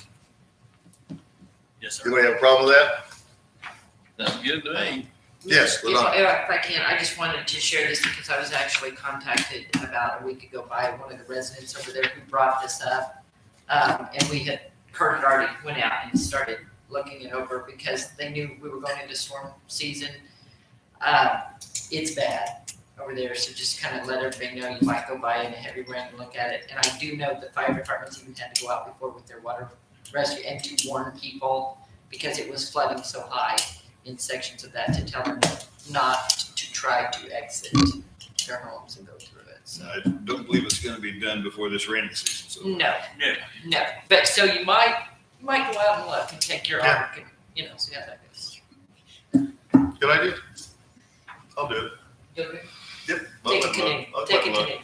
[SPEAKER 5] Yes, sir.
[SPEAKER 3] Do we have a problem with that?
[SPEAKER 1] Sounds good to me.
[SPEAKER 3] Yes,
[SPEAKER 11] If
[SPEAKER 3] Ladonna.
[SPEAKER 11] I can, I just wanted to share this because I was actually contacted about a week ago by one of the residents over there who brought this up. And Kurt had already went out and started looking it over because they knew we were going into storm season. It's bad over there, so just kind of let everybody know you might go by in a heavy rain and look at it. And I do know the fire departments even had to go out before with their water rescue and to warn people because it was flooding so high in sections of that to tell them not to try to exit their homes and go through it. So.
[SPEAKER 3] I don't believe it's going to be done before this rainy season. So.
[SPEAKER 11] No. But so you might You might go out and look and take your
[SPEAKER 3] Yeah.
[SPEAKER 11] arc and, see how that goes.
[SPEAKER 3] Good idea. I'll do it.
[SPEAKER 11] Okay.
[SPEAKER 3] Yep.
[SPEAKER 11] Take a canoe, take a canoe.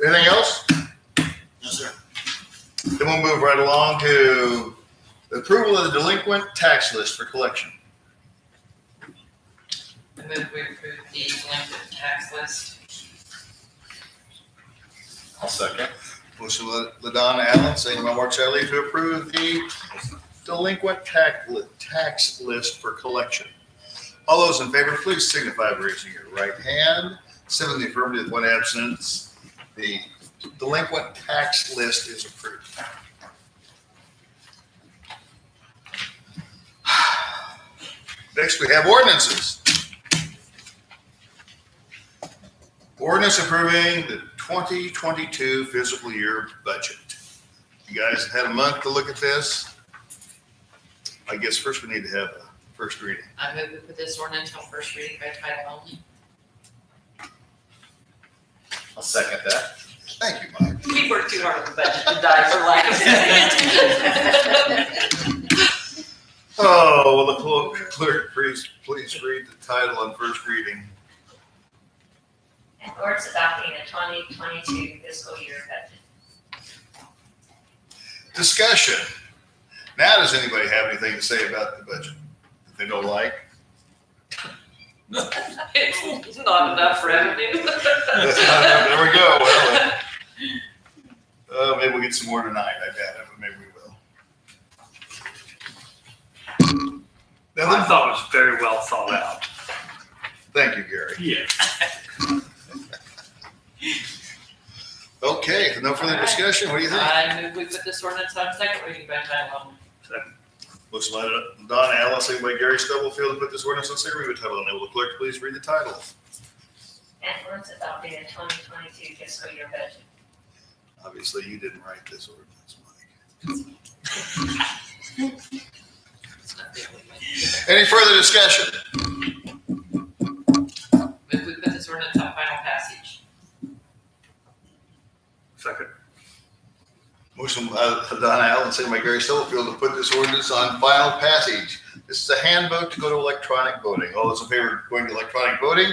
[SPEAKER 3] Anything else?
[SPEAKER 5] No, sir.
[SPEAKER 3] Then we'll move right along to the approval of the delinquent tax list for collection.
[SPEAKER 11] I move we approve the delinquent tax list.
[SPEAKER 6] I'll second.
[SPEAKER 3] Motion LaDonna Allen, second by Mark Sadler to approve the delinquent tax list for collection. All those in favor, please signify by raising your right hand. 7 in the affirmative, 1 absence. The delinquent tax list is approved. Next, we have ordinances. Ordinance approving the 2022 fiscal year budget. You guys have had a month to look at this. I guess first we need to have a first reading.
[SPEAKER 11] I move we put this ordinance on first reading by title only.
[SPEAKER 6] I'll second that.
[SPEAKER 3] Thank you, Mike.
[SPEAKER 11] We worked too hard on the budget to die for lack of saying.
[SPEAKER 3] Oh, will the clerk please read the title on first reading?
[SPEAKER 13] An ordinance adopting the 2022 fiscal year budget.
[SPEAKER 3] Discussion. Now, does anybody have anything to say about the budget that they don't like?
[SPEAKER 11] It's not enough revenue.
[SPEAKER 3] There we go. Well, maybe we'll get some more tonight. I doubt it, but maybe we will.
[SPEAKER 9] I thought it was very well thought out.
[SPEAKER 3] Thank you, Gary.
[SPEAKER 9] Yeah.
[SPEAKER 3] Okay, no further discussion. What do you think?
[SPEAKER 11] I move we put this ordinance on second reading by title only.
[SPEAKER 3] Motion by Donna Allen, second by Gary Stubblefield to put this ordinance on second reading by title only. Will the clerk please read the title?
[SPEAKER 13] An ordinance adopting the 2022 fiscal year budget.
[SPEAKER 3] Obviously, you didn't write this ordinance, Mike.
[SPEAKER 11] It's not the only way.
[SPEAKER 3] Any further discussion?
[SPEAKER 11] Move we put this ordinance on final passage.
[SPEAKER 9] Second.
[SPEAKER 3] Motion by Donna Allen, second by Gary Stubblefield to put this ordinance on final passage. This is a handbook to go to electronic voting. All those in favor of going to electronic voting?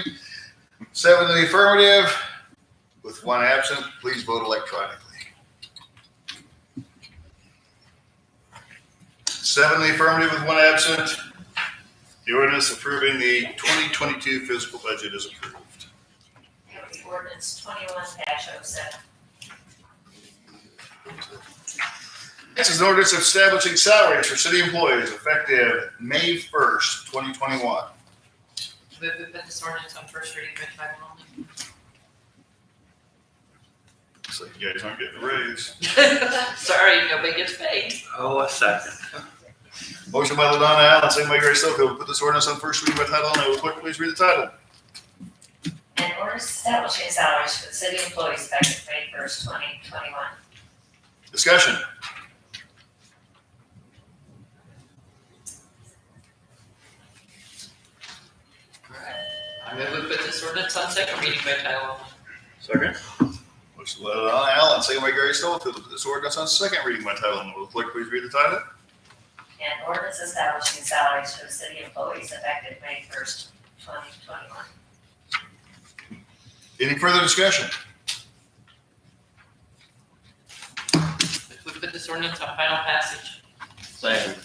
[SPEAKER 3] 7 in the affirmative, with 1 absent. Please vote electronically. 7 in the affirmative with 1 absent. The ordinance approving the 2022 fiscal budget is approved.
[SPEAKER 13] And the ordinance 21-07.
[SPEAKER 3] This is an ordinance establishing salaries for city employees effective May 1st, 2021.
[SPEAKER 11] Move we put this ordinance on first reading by title only.
[SPEAKER 3] Looks like you guys aren't getting a raise.
[SPEAKER 11] Sorry, nobody gets paid.
[SPEAKER 9] Oh, a second.
[SPEAKER 3] Motion by LaDonna Allen, second by Gary Stubblefield to put this ordinance on first reading by title only. Will the clerk please read the title?
[SPEAKER 13] An ordinance establishing salaries for the city employees effective May 1st, 2021.
[SPEAKER 3] Discussion.
[SPEAKER 11] I move we put this ordinance on second reading by title only.
[SPEAKER 3] Second. Motion by LaDonna Allen, second by Gary Stubblefield to put this ordinance on second reading by title only. Will the clerk please read the title?
[SPEAKER 13] An ordinance establishing salaries for the city employees effective May 1st, 2021.
[SPEAKER 3] Any further discussion?
[SPEAKER 11] We put this ordinance on final passage.
[SPEAKER 5] Second.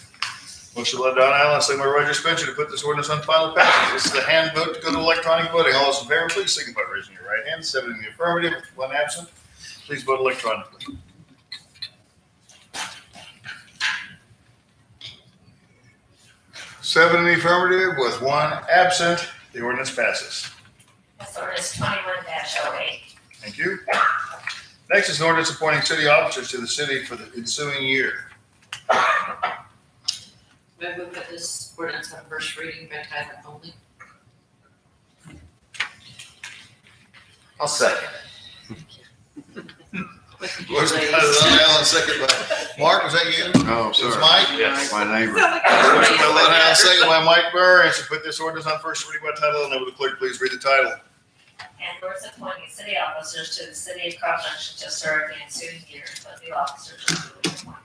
[SPEAKER 3] Motion by Donna Allen, second by Roger Spencer to put this ordinance on final passage. This is the handbook to go to electronic voting. All those in favor, please signify by raising your right hand. 7 in the affirmative, with 1 absent. Please vote electronically. Seven in the affirmative with 1 absent. The ordinance passes.
[SPEAKER 13] That's ordinance 21-08.
[SPEAKER 3] Thank you. Next is an ordinance appointing city officers to the city for the ensuing year.
[SPEAKER 11] Move we put this ordinance on first reading by title only.
[SPEAKER 6] I'll second.
[SPEAKER 3] Motion by Donna Allen, second by Mark, was that you?
[SPEAKER 15] Oh,
[SPEAKER 3] It was
[SPEAKER 15] sorry.
[SPEAKER 3] Mike?
[SPEAKER 9] Yes.
[SPEAKER 15] My neighbor.
[SPEAKER 3] Motion by Donna Allen, second by Mike Burns to put this ordinance on first reading by title only. Will the clerk please read the title?
[SPEAKER 13] And whereas appointing city officers to the city of Carl Junction to serve the ensuing year, but the officers are duly appointed.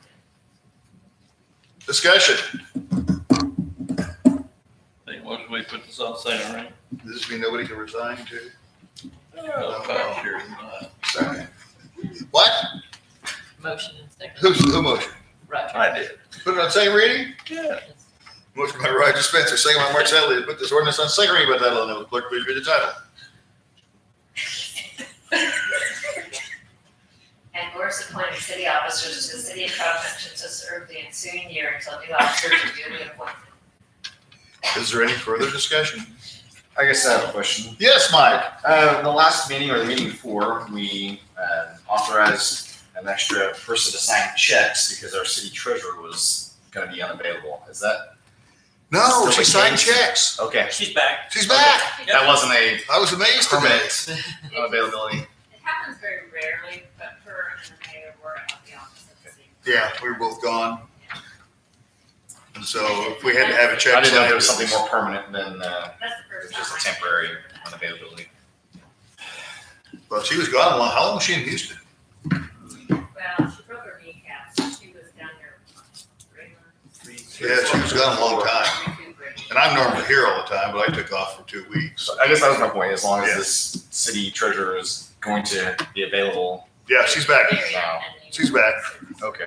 [SPEAKER 3] Discussion.
[SPEAKER 1] Think, what do we put this on second reading?
[SPEAKER 3] Does this mean nobody can resign to?
[SPEAKER 1] Oh, sure.
[SPEAKER 3] Sorry. What?
[SPEAKER 11] Motion and second.
[SPEAKER 3] Who motion?
[SPEAKER 11] Roger.
[SPEAKER 1] I did.
[SPEAKER 3] Put it on second reading?
[SPEAKER 1] Yeah.
[SPEAKER 3] Motion by Roger Spencer, second by Mark Sadler, to put this ordinance on second reading by title only. Will the clerk please read the title?
[SPEAKER 13] And whereas appointing city officers to the city of Carl Junction to serve the ensuing year until the officers are duly appointed.
[SPEAKER 3] Is there any further discussion?
[SPEAKER 6] I guess I have a question.
[SPEAKER 3] Yes, Mike.
[SPEAKER 6] The last meeting or the meeting before, we authorized an extra person to sign checks because our city treasurer was going to be unavailable. Is that
[SPEAKER 3] No, she
[SPEAKER 6] Still the
[SPEAKER 3] signed
[SPEAKER 6] case?
[SPEAKER 3] checks.
[SPEAKER 6] okay?
[SPEAKER 5] She's back.
[SPEAKER 3] She's back.
[SPEAKER 6] That wasn't a
[SPEAKER 3] I was amazed today.
[SPEAKER 6] permanent unavailability.
[SPEAKER 7] It happens very rarely, but her and the mayor were at the office at the same time.
[SPEAKER 3] Yeah, we were both gone. And so if we had to have a check
[SPEAKER 6] I didn't know if
[SPEAKER 3] signed,
[SPEAKER 6] there was something more permanent than
[SPEAKER 7] That's the
[SPEAKER 6] it
[SPEAKER 7] first
[SPEAKER 6] was just
[SPEAKER 7] time
[SPEAKER 6] a
[SPEAKER 7] I
[SPEAKER 6] temporary
[SPEAKER 7] heard that.
[SPEAKER 6] unavailability.
[SPEAKER 3] Well, she was gone a long. How long was she in Houston?
[SPEAKER 7] Well, she broke her kneecap, so she was down there 3 months.
[SPEAKER 3] Yeah, she was gone a long time.
[SPEAKER 7] Recuperating.
[SPEAKER 3] And I'm normally here all the time, but I took off for 2 weeks.
[SPEAKER 6] So I guess that was my point. As long as
[SPEAKER 3] Yeah.
[SPEAKER 6] this city treasurer is going to be available,
[SPEAKER 3] Yeah, she's back.
[SPEAKER 7] Very
[SPEAKER 6] Wow.
[SPEAKER 7] young.
[SPEAKER 3] She's back.
[SPEAKER 6] okay,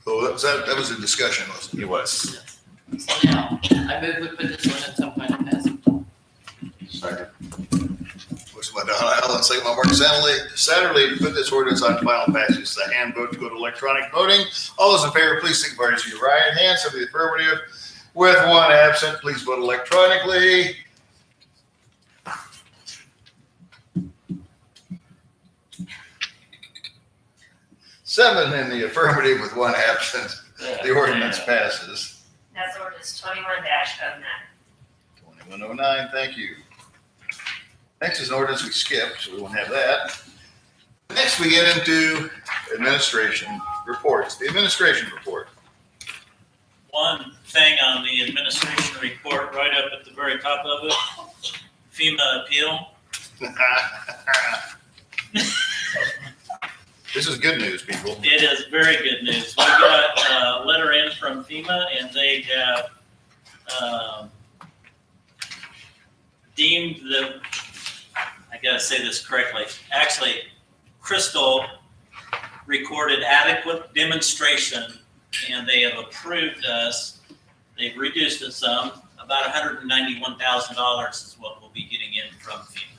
[SPEAKER 3] So that was a discussion, wasn't it?
[SPEAKER 6] it was.
[SPEAKER 11] So now, I move we put this ordinance on final passage.
[SPEAKER 3] Motion by Don Allen, second by Mark Satterley, to put this ordinance on final passage. The hand vote to go to electronic voting. All those in favor, please signify by raising your right hand. So the affirmative. With one absent, please vote electronically. Seven in the affirmative with one absent. The ordinance passes.
[SPEAKER 13] That's ordinance 21-09.
[SPEAKER 3] 2109, thank you. Next is an ordinance we skipped, so we won't have that. Next, we get into administration reports. The administration report.
[SPEAKER 5] One thing on the administration report, right up at the very top of it, FEMA appeal.
[SPEAKER 3] This is good news, people.
[SPEAKER 5] It is very good news. We got a letter in from FEMA and they have deemed the, I gotta say this correctly, actually, Crystal recorded adequate demonstration and they have approved us. They've reduced it some, about $191,000 is what we'll be getting in from FEMA.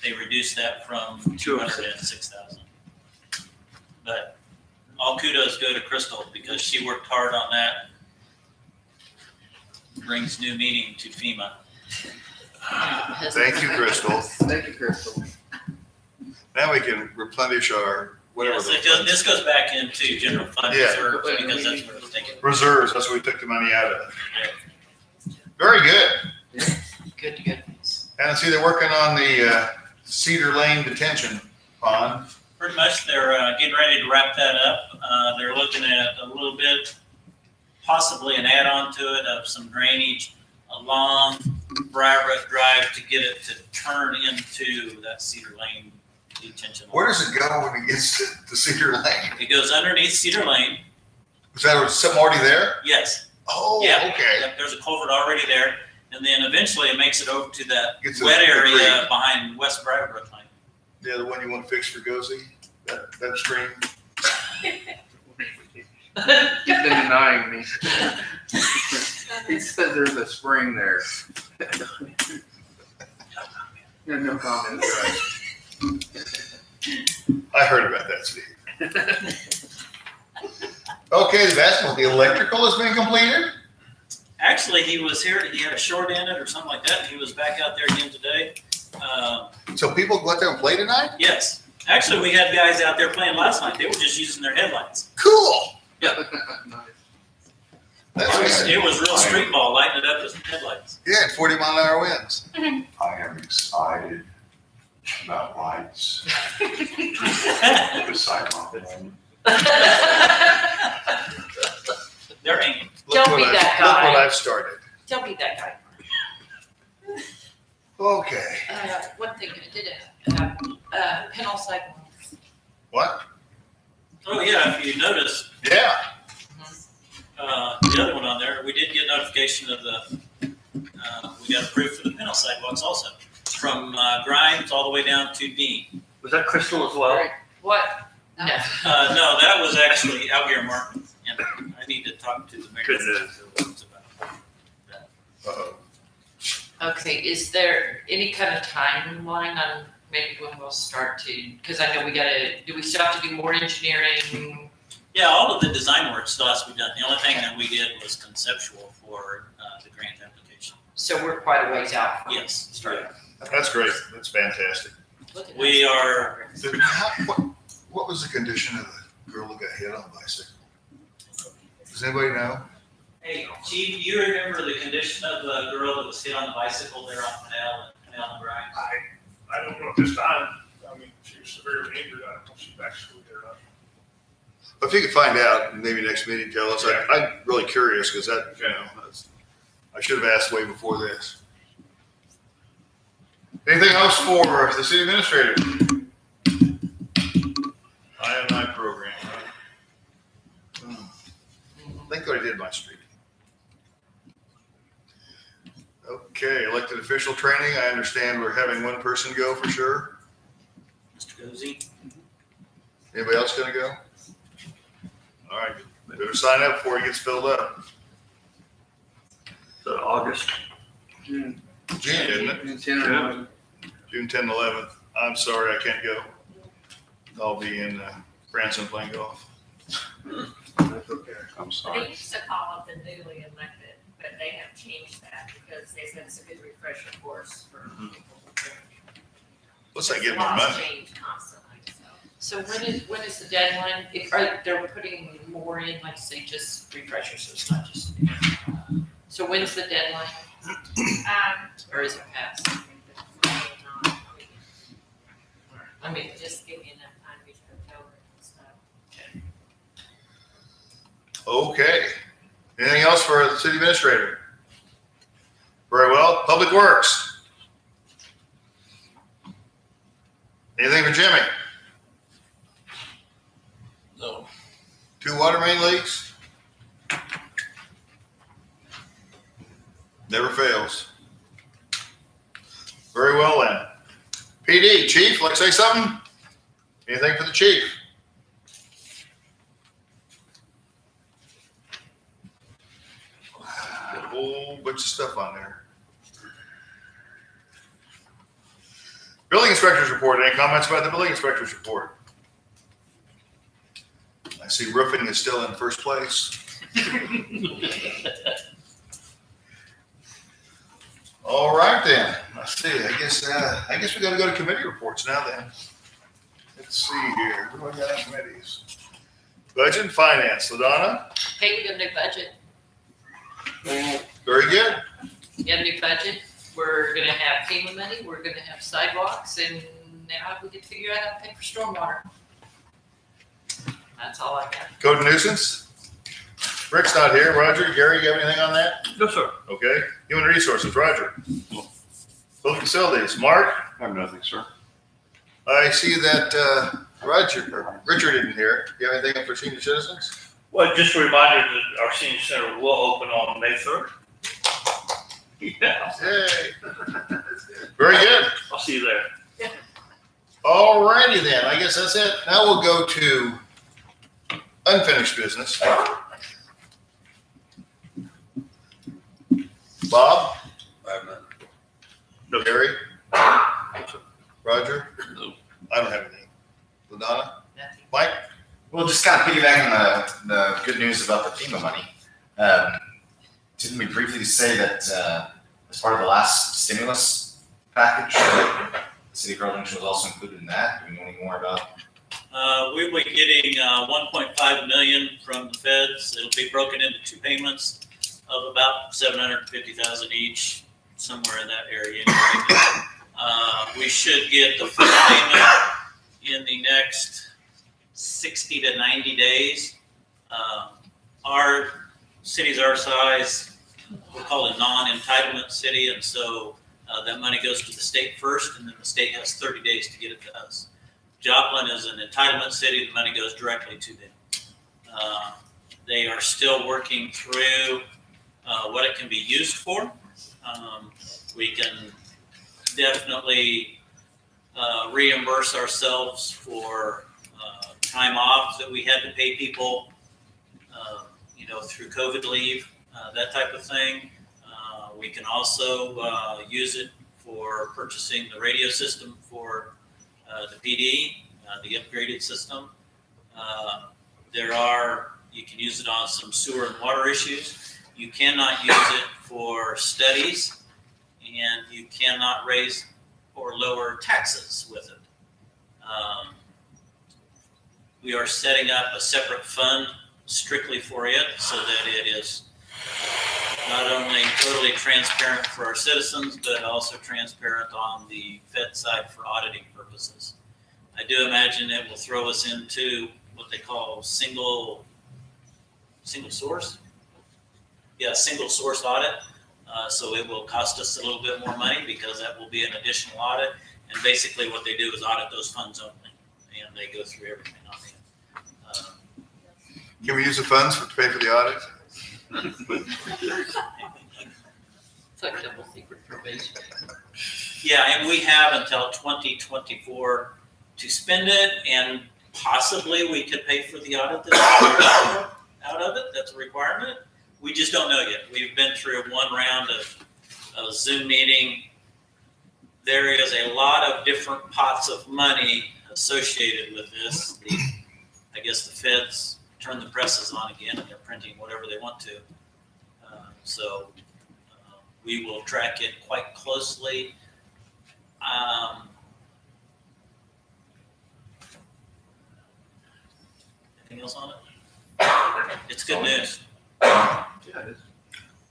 [SPEAKER 5] They reduced that from 206,000. But all kudos go to Crystal because she worked hard on that. Brings new meaning to FEMA.
[SPEAKER 3] Thank you, Crystal.
[SPEAKER 10] Thank you, Crystal.
[SPEAKER 3] Now we can replenish our whatever.
[SPEAKER 5] Yes,
[SPEAKER 3] those
[SPEAKER 5] this goes back into general fund
[SPEAKER 3] Yeah.
[SPEAKER 5] reserves because that's where it's taken.
[SPEAKER 3] reserves, that's what we took the money out of. Very good.
[SPEAKER 11] Good, good.
[SPEAKER 3] And I see they're working on the Cedar Lane detention pond.
[SPEAKER 5] Pretty much, they're getting ready to wrap that up. They're looking at a little bit, possibly an add-on to it of some drainage along Briarwood Drive to get it to turn into that Cedar Lane detention.
[SPEAKER 3] Where does it go when it gets to Cedar Lane?
[SPEAKER 5] It goes underneath Cedar Lane.
[SPEAKER 3] Is that something already there?
[SPEAKER 5] Yes.
[SPEAKER 3] Oh,
[SPEAKER 5] Yeah.
[SPEAKER 3] okay.
[SPEAKER 5] Yep, there's a culvert already there. And then eventually it makes it over to that
[SPEAKER 3] Gets to
[SPEAKER 5] wet
[SPEAKER 3] the
[SPEAKER 5] area
[SPEAKER 3] creek.
[SPEAKER 5] behind West Briarwood Lane.
[SPEAKER 3] Yeah, the one you want to fix for Gozy, that stream.
[SPEAKER 10] He's been denying me. He said there's a spring there. Yeah, no comment.
[SPEAKER 3] I heard about that, Steve. Okay, the basketball, the electrical has been completed?
[SPEAKER 5] Actually, he was here, he had a short in it or something like that, and he was back out there again today.
[SPEAKER 3] So people go out there and play tonight?
[SPEAKER 5] Yes, actually, we had guys out there playing last night, they were just using their headlights.
[SPEAKER 3] Cool.
[SPEAKER 5] It was real street ball, lighting it up with headlights.
[SPEAKER 3] Yeah, 40-mile-an-hour winds.
[SPEAKER 4] I am excited about lights. Beside my home.
[SPEAKER 5] They're hanging.
[SPEAKER 11] Don't be that guy.
[SPEAKER 3] Look what I've started.
[SPEAKER 11] Don't be that guy.
[SPEAKER 3] Okay.
[SPEAKER 5] notification of we got approved for the Pinnacle sidewalks also, from Grimes all the way down to Dean.
[SPEAKER 9] Was that Crystal as well?
[SPEAKER 11] What? No.
[SPEAKER 5] No, that was actually Algier Martin, and I need to talk to the mayor.
[SPEAKER 9] Good news.
[SPEAKER 3] Uh-oh.
[SPEAKER 11] Okay, is there any kind of timeline on maybe when we'll start to, because I know do we still have to do more engineering?
[SPEAKER 5] Yeah, all of the design work still has to be done. The only thing that we did was conceptual for the grant application.
[SPEAKER 11] So we're quite a ways out.
[SPEAKER 5] Yes.
[SPEAKER 11] Start.
[SPEAKER 3] That's great. That's fantastic.
[SPEAKER 11] Look at
[SPEAKER 5] We
[SPEAKER 11] us.
[SPEAKER 5] are,
[SPEAKER 3] Dude, what was the condition of the girl who got hit on a bicycle? Does anybody know?
[SPEAKER 5] hey, Chief, you remember the condition of the girl that was hit on the bicycle there on Canal and Grimes?
[SPEAKER 8] I don't know at this time. I mean, she was severely injured. I don't know if she's back to school there or not.
[SPEAKER 3] If you could find out, maybe next meeting, tell us. I'm really curious because I should have asked way before this. Anything else for the city administrator? I program, right? Think what I did my street. Okay, elected official training. I understand we're having one person go for sure.
[SPEAKER 5] Mr. Goosey?
[SPEAKER 3] Anybody else gonna go? All right, better sign up before he gets filled up.
[SPEAKER 9] So August.
[SPEAKER 10] June,
[SPEAKER 3] June, isn't it?
[SPEAKER 10] June 10 or 11.
[SPEAKER 3] June 10th, 11th. I'm sorry, I can't go. I'll be in Branson playing golf.
[SPEAKER 10] That's okay.
[SPEAKER 3] I'm
[SPEAKER 14] They used to call it the newly elected, but they have changed that because they've been a good refresher course for people.
[SPEAKER 3] What's that getting more
[SPEAKER 14] Laws
[SPEAKER 3] money?
[SPEAKER 14] change constantly,
[SPEAKER 11] So
[SPEAKER 14] so.
[SPEAKER 11] when is the deadline? They're putting more in, like say just refreshers, so it's not just. So when's the deadline? Or is it past? I mean,
[SPEAKER 14] Just give you enough time to go over it and stuff.
[SPEAKER 3] Okay. Anything else for the city administrator? Very well. Public Works. Anything for Jimmy?
[SPEAKER 1] No.
[SPEAKER 3] 2 water main leaks? Never fails. Very well then. PD, chief, like to say something? Anything for the chief? Got a whole bunch of stuff on there. Building inspector's report. Any comments about the building inspector's report? I see roofing is still in first place. All right then. Let's see. I guess we got to go to committee reports now then. Let's see here. What do I got on committees? Budget and finance. LaDonna?
[SPEAKER 11] hey, we got a new budget.
[SPEAKER 3] Very good.
[SPEAKER 11] We got a new budget. We're gonna have FEMA money, we're gonna have sidewalks, and now we get to figure out how to pay for stormwater. That's all I got.
[SPEAKER 3] Code and nuisance. Rick's not here. Roger, Gary, you have anything on that?
[SPEAKER 9] No, sir.
[SPEAKER 3] Okay. Human resources, Roger. Public facilities, Mark?
[SPEAKER 4] I have nothing, sir.
[SPEAKER 3] I see that Richard didn't hear. Do you have anything for senior citizens?
[SPEAKER 9] Well, just a reminder that our senior center will open on May 3rd. Yeah,
[SPEAKER 3] Yay. Very good.
[SPEAKER 9] I'll see you there.
[SPEAKER 3] All righty then. I guess that's it. Now we'll go to unfinished business. Bob?
[SPEAKER 1] I have none.
[SPEAKER 3] No. Gary? Roger?
[SPEAKER 1] No.
[SPEAKER 3] I don't have anything. LaDonna?
[SPEAKER 11] Nothing.
[SPEAKER 3] Mike?
[SPEAKER 6] Well, just kind of piggybacking on the good news about the FEMA money. Didn't we briefly say that as part of the last stimulus package, the city of Arlington was also included in that? Do we know any more about?
[SPEAKER 5] We will be getting 1.5 million from the feds. It'll be broken into 2 payments of about 750,000 each, somewhere in that area. We should get the first payment in the next 60 to 90 days. Our cities our size, we're called a non-entitlement city, and so that money goes to the state first, and then the state has 30 days to get it to us. Joplin is an entitlement city. The money goes directly to them. They are still working through what it can be used for. We can definitely reimburse ourselves for time off that we had to pay people, through COVID leave, that type of thing. We can also use it for purchasing the radio system for the PD, the upgraded system. You can use it on some sewer and water issues. You cannot use it for studies, and you cannot raise or lower taxes with it. We are setting up a separate fund strictly for it so that it is not only totally transparent for our citizens, but also transparent on the Fed side for auditing purposes. I do imagine it will throw us into what they call single source. Yeah, single source audit. So it will cost us a little bit more money because that will be an additional audit. And basically what they do is audit those funds only. And they go through everything on it.
[SPEAKER 3] Can we use the funds to pay for the audit?
[SPEAKER 11] It's like double secret probation.
[SPEAKER 5] Yeah, and we have until 2024 to spend it, and possibly we could pay for the audit that's out of it. That's a requirement. We just don't know yet. We've been through one round of Zoom meeting. There is a lot of different pots of money associated with this. I guess the feds turn the presses on again and they're printing whatever they want to. So we will track it quite closely. Anything else on it? It's good news.
[SPEAKER 3] Yeah, it is.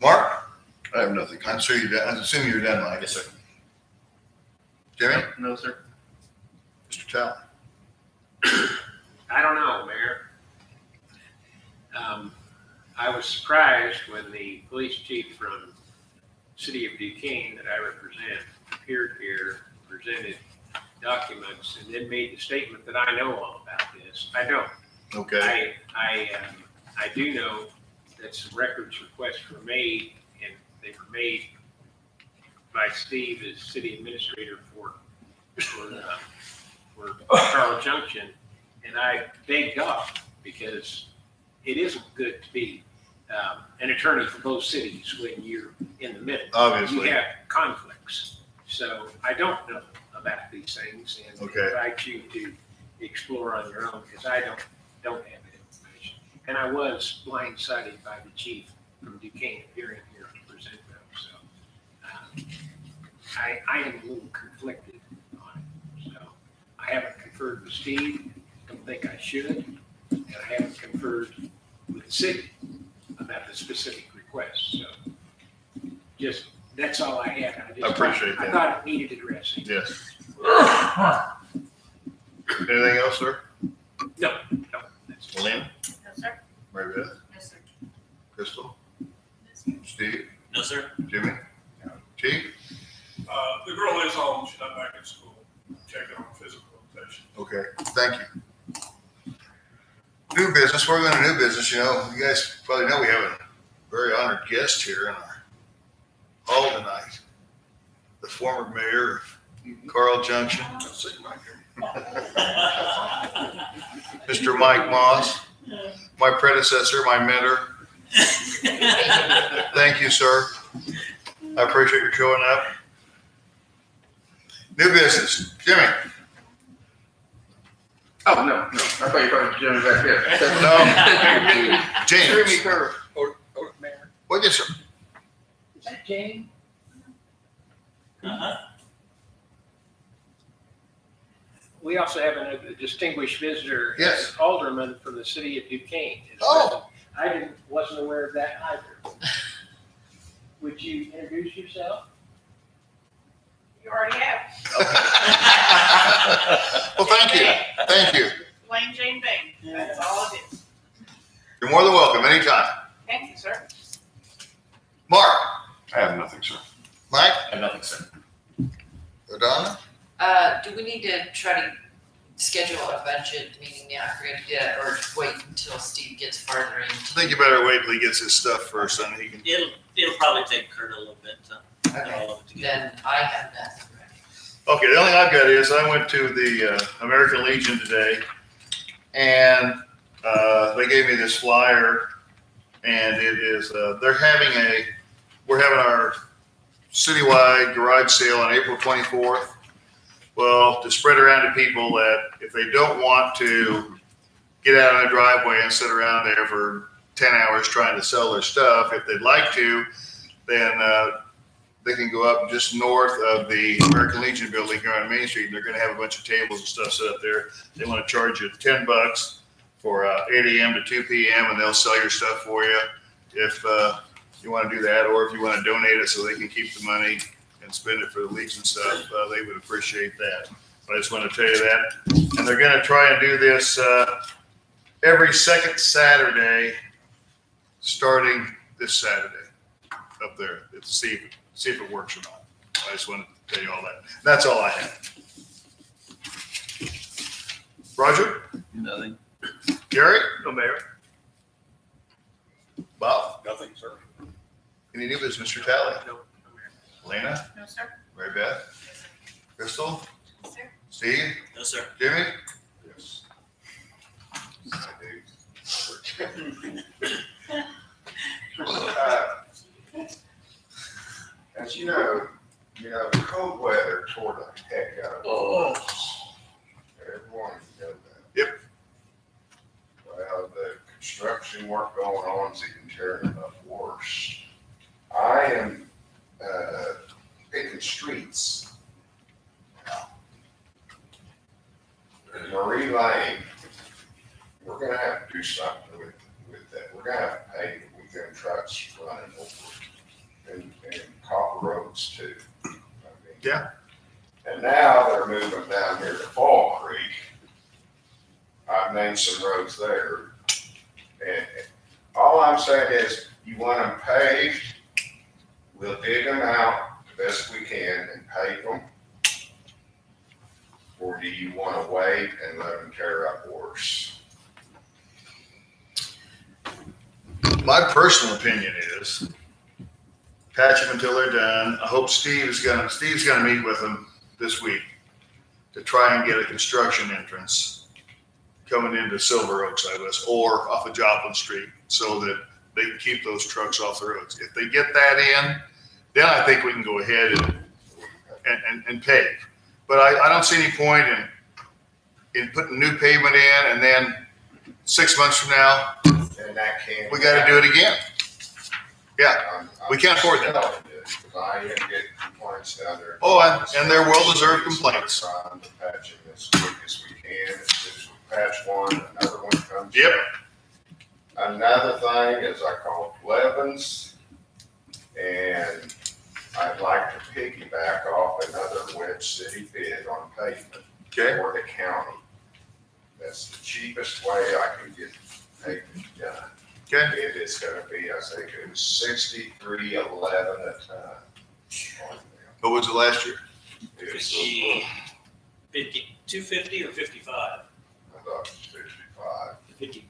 [SPEAKER 3] Mark? I have nothing. I'm assuming you're done, Mike. Yes, sir. Jimmy?
[SPEAKER 10] No, sir.
[SPEAKER 3] Mr. Tell?
[SPEAKER 15] I don't know, Mayor. I was surprised when the police chief from City of Duquesne that I represent appeared here, presented documents, and then made the statement that I know all about this. I don't.
[SPEAKER 3] Okay.
[SPEAKER 15] I do know that some records requests were made, and they were made by Steve as city administrator for Carl Junction, and I begged off because it isn't good to be an attorney for both cities when you're in the middle.
[SPEAKER 3] Obviously.
[SPEAKER 15] You have conflicts. So I don't know about these things, and invite you to explore on your own because I don't have that information. And I was blindsided by the chief from Duquesne appearing here to present them. So I am a little conflicted on it. So I haven't conferred with Steve. Don't think I should. And I haven't conferred with the city about the specific request. So just, that's all I had.
[SPEAKER 3] I appreciate that.
[SPEAKER 15] I thought it needed addressing.
[SPEAKER 3] Yes. Anything else, sir?
[SPEAKER 15] No.
[SPEAKER 3] Lynn?
[SPEAKER 14] No, sir.
[SPEAKER 3] Mary Beth?
[SPEAKER 14] No, sir.
[SPEAKER 3] Crystal? Steve?
[SPEAKER 5] No, sir.
[SPEAKER 3] Jimmy? Chief?
[SPEAKER 8] The girl is home, she's not back in school, checking on physical rotation.
[SPEAKER 3] Okay, thank you. New business, we're going to new business, you guys probably know we have a very honored guest here in our hall tonight. The former mayor of Carl Junction. Mr. Mike Moss, my predecessor, my mentor. Thank you, sir. I appreciate your showing up. New business, Jimmy.
[SPEAKER 10] Oh, no. I thought you were talking to Jimmy back there.
[SPEAKER 3] No. James.
[SPEAKER 10] Threw me curve.
[SPEAKER 1] Or Mayor.
[SPEAKER 3] What is it?
[SPEAKER 15] Is that Jane?
[SPEAKER 5] Uh-huh.
[SPEAKER 15] We also have a distinguished visitor.
[SPEAKER 3] Yes.
[SPEAKER 15] An alderman from the city of Duquesne.
[SPEAKER 3] Oh.
[SPEAKER 15] I wasn't aware of that either. Would you introduce yourself?
[SPEAKER 7] You already have.
[SPEAKER 3] Well, thank you. Thank you.
[SPEAKER 7] Plain Jane Bain. That's all it is.
[SPEAKER 3] You're more than welcome anytime.
[SPEAKER 7] Thank you, sir.
[SPEAKER 3] Mark.
[SPEAKER 4] I have nothing, sir.
[SPEAKER 3] Mike.
[SPEAKER 6] I have nothing, sir.
[SPEAKER 3] Donna.
[SPEAKER 11] Do we need to try to schedule a budget meeting now, or wait until Steve gets farther
[SPEAKER 3] I
[SPEAKER 11] into?
[SPEAKER 3] think you better wait till he gets his stuff first, and he can.
[SPEAKER 5] It'll probably take Kurt a little bit to put
[SPEAKER 11] Okay,
[SPEAKER 5] all of it together.
[SPEAKER 11] then I have nothing ready.
[SPEAKER 3] Okay, the only thing I've got is I went to the American Legion today, and they gave me this flyer, and it is we're having our citywide garage sale on April 24th. Well, to spread around to people that if they don't want to get out on the driveway and sit around there for 10 hours trying to sell their stuff, if they'd like to, then they can go up just north of the American Legion building here on Main Street, and they're going to have a bunch of tables and stuff set up there. They want to charge you $10 for 8 a.m. to 2 p.m., and they'll sell your stuff for you if you want to do that, or if you want to donate it so they can keep the money and spend it for the Legion stuff. They would appreciate that. I just want to tell you that. And they're going to try and do this every second Saturday, starting this Saturday up there. See if it works or not. I just wanted to tell you all that. That's all I have. Roger?
[SPEAKER 1] Nothing.
[SPEAKER 3] Gary?
[SPEAKER 1] No, Mayor.
[SPEAKER 3] Bob?
[SPEAKER 1] Nothing, sir.
[SPEAKER 3] Any new business, Mr. Talley?
[SPEAKER 15] No.
[SPEAKER 3] Lena?
[SPEAKER 7] No, sir.
[SPEAKER 3] Mary Beth? Crystal?
[SPEAKER 7] Yes, sir.
[SPEAKER 3] Steve?
[SPEAKER 5] No, sir.
[SPEAKER 3] Jimmy?
[SPEAKER 4] Yes. As you know, cold weather tore the heck out of us. Everyone knows that.
[SPEAKER 3] Yep.
[SPEAKER 4] Well, the construction work going on is even tearing it up worse. I am picking streets. Marie Lane, we're gonna have to do something with that. We're gonna have to pay the weekend trucks running over and Copper Roads too. I mean,
[SPEAKER 3] Yeah.
[SPEAKER 4] And now they're moving down here to Fall Creek. I've named some roads there. And all I'm saying is, you want them paved, we'll dig them out the best we can and pave them. Or do you want to wait and let them tear up worse?
[SPEAKER 3] My personal opinion is patch them until they're done. I hope Steve's gonna meet with them this week to try and get a construction entrance coming into Silver Oaks, I guess, or off of Joplin Street, so that they can keep those trucks off the roads. If they get that in, then I think we can go ahead and pave. But I don't see any point in putting new pavement in, and then 6 months from now,
[SPEAKER 4] And that can.
[SPEAKER 3] we gotta do it again. Yeah, we can't afford that.
[SPEAKER 4] I didn't get complaints down there.
[SPEAKER 3] Oh, and they're well-deserved complaints.
[SPEAKER 4] Trying to patch them as quick as we can. As soon as we patch one, another one comes.
[SPEAKER 3] Yep.
[SPEAKER 4] Another thing is I called Blevins, and I'd like to piggyback off another Wedge City bid on pavement
[SPEAKER 3] Okay.
[SPEAKER 4] for the county. That's the cheapest way I can get pavement done.
[SPEAKER 3] Okay.
[SPEAKER 4] It is gonna be, I think it was $63.11 a ton.
[SPEAKER 3] What was it last year?
[SPEAKER 4] It's
[SPEAKER 5] 250 or 55?
[SPEAKER 4] I thought it was 55.
[SPEAKER 5] 50,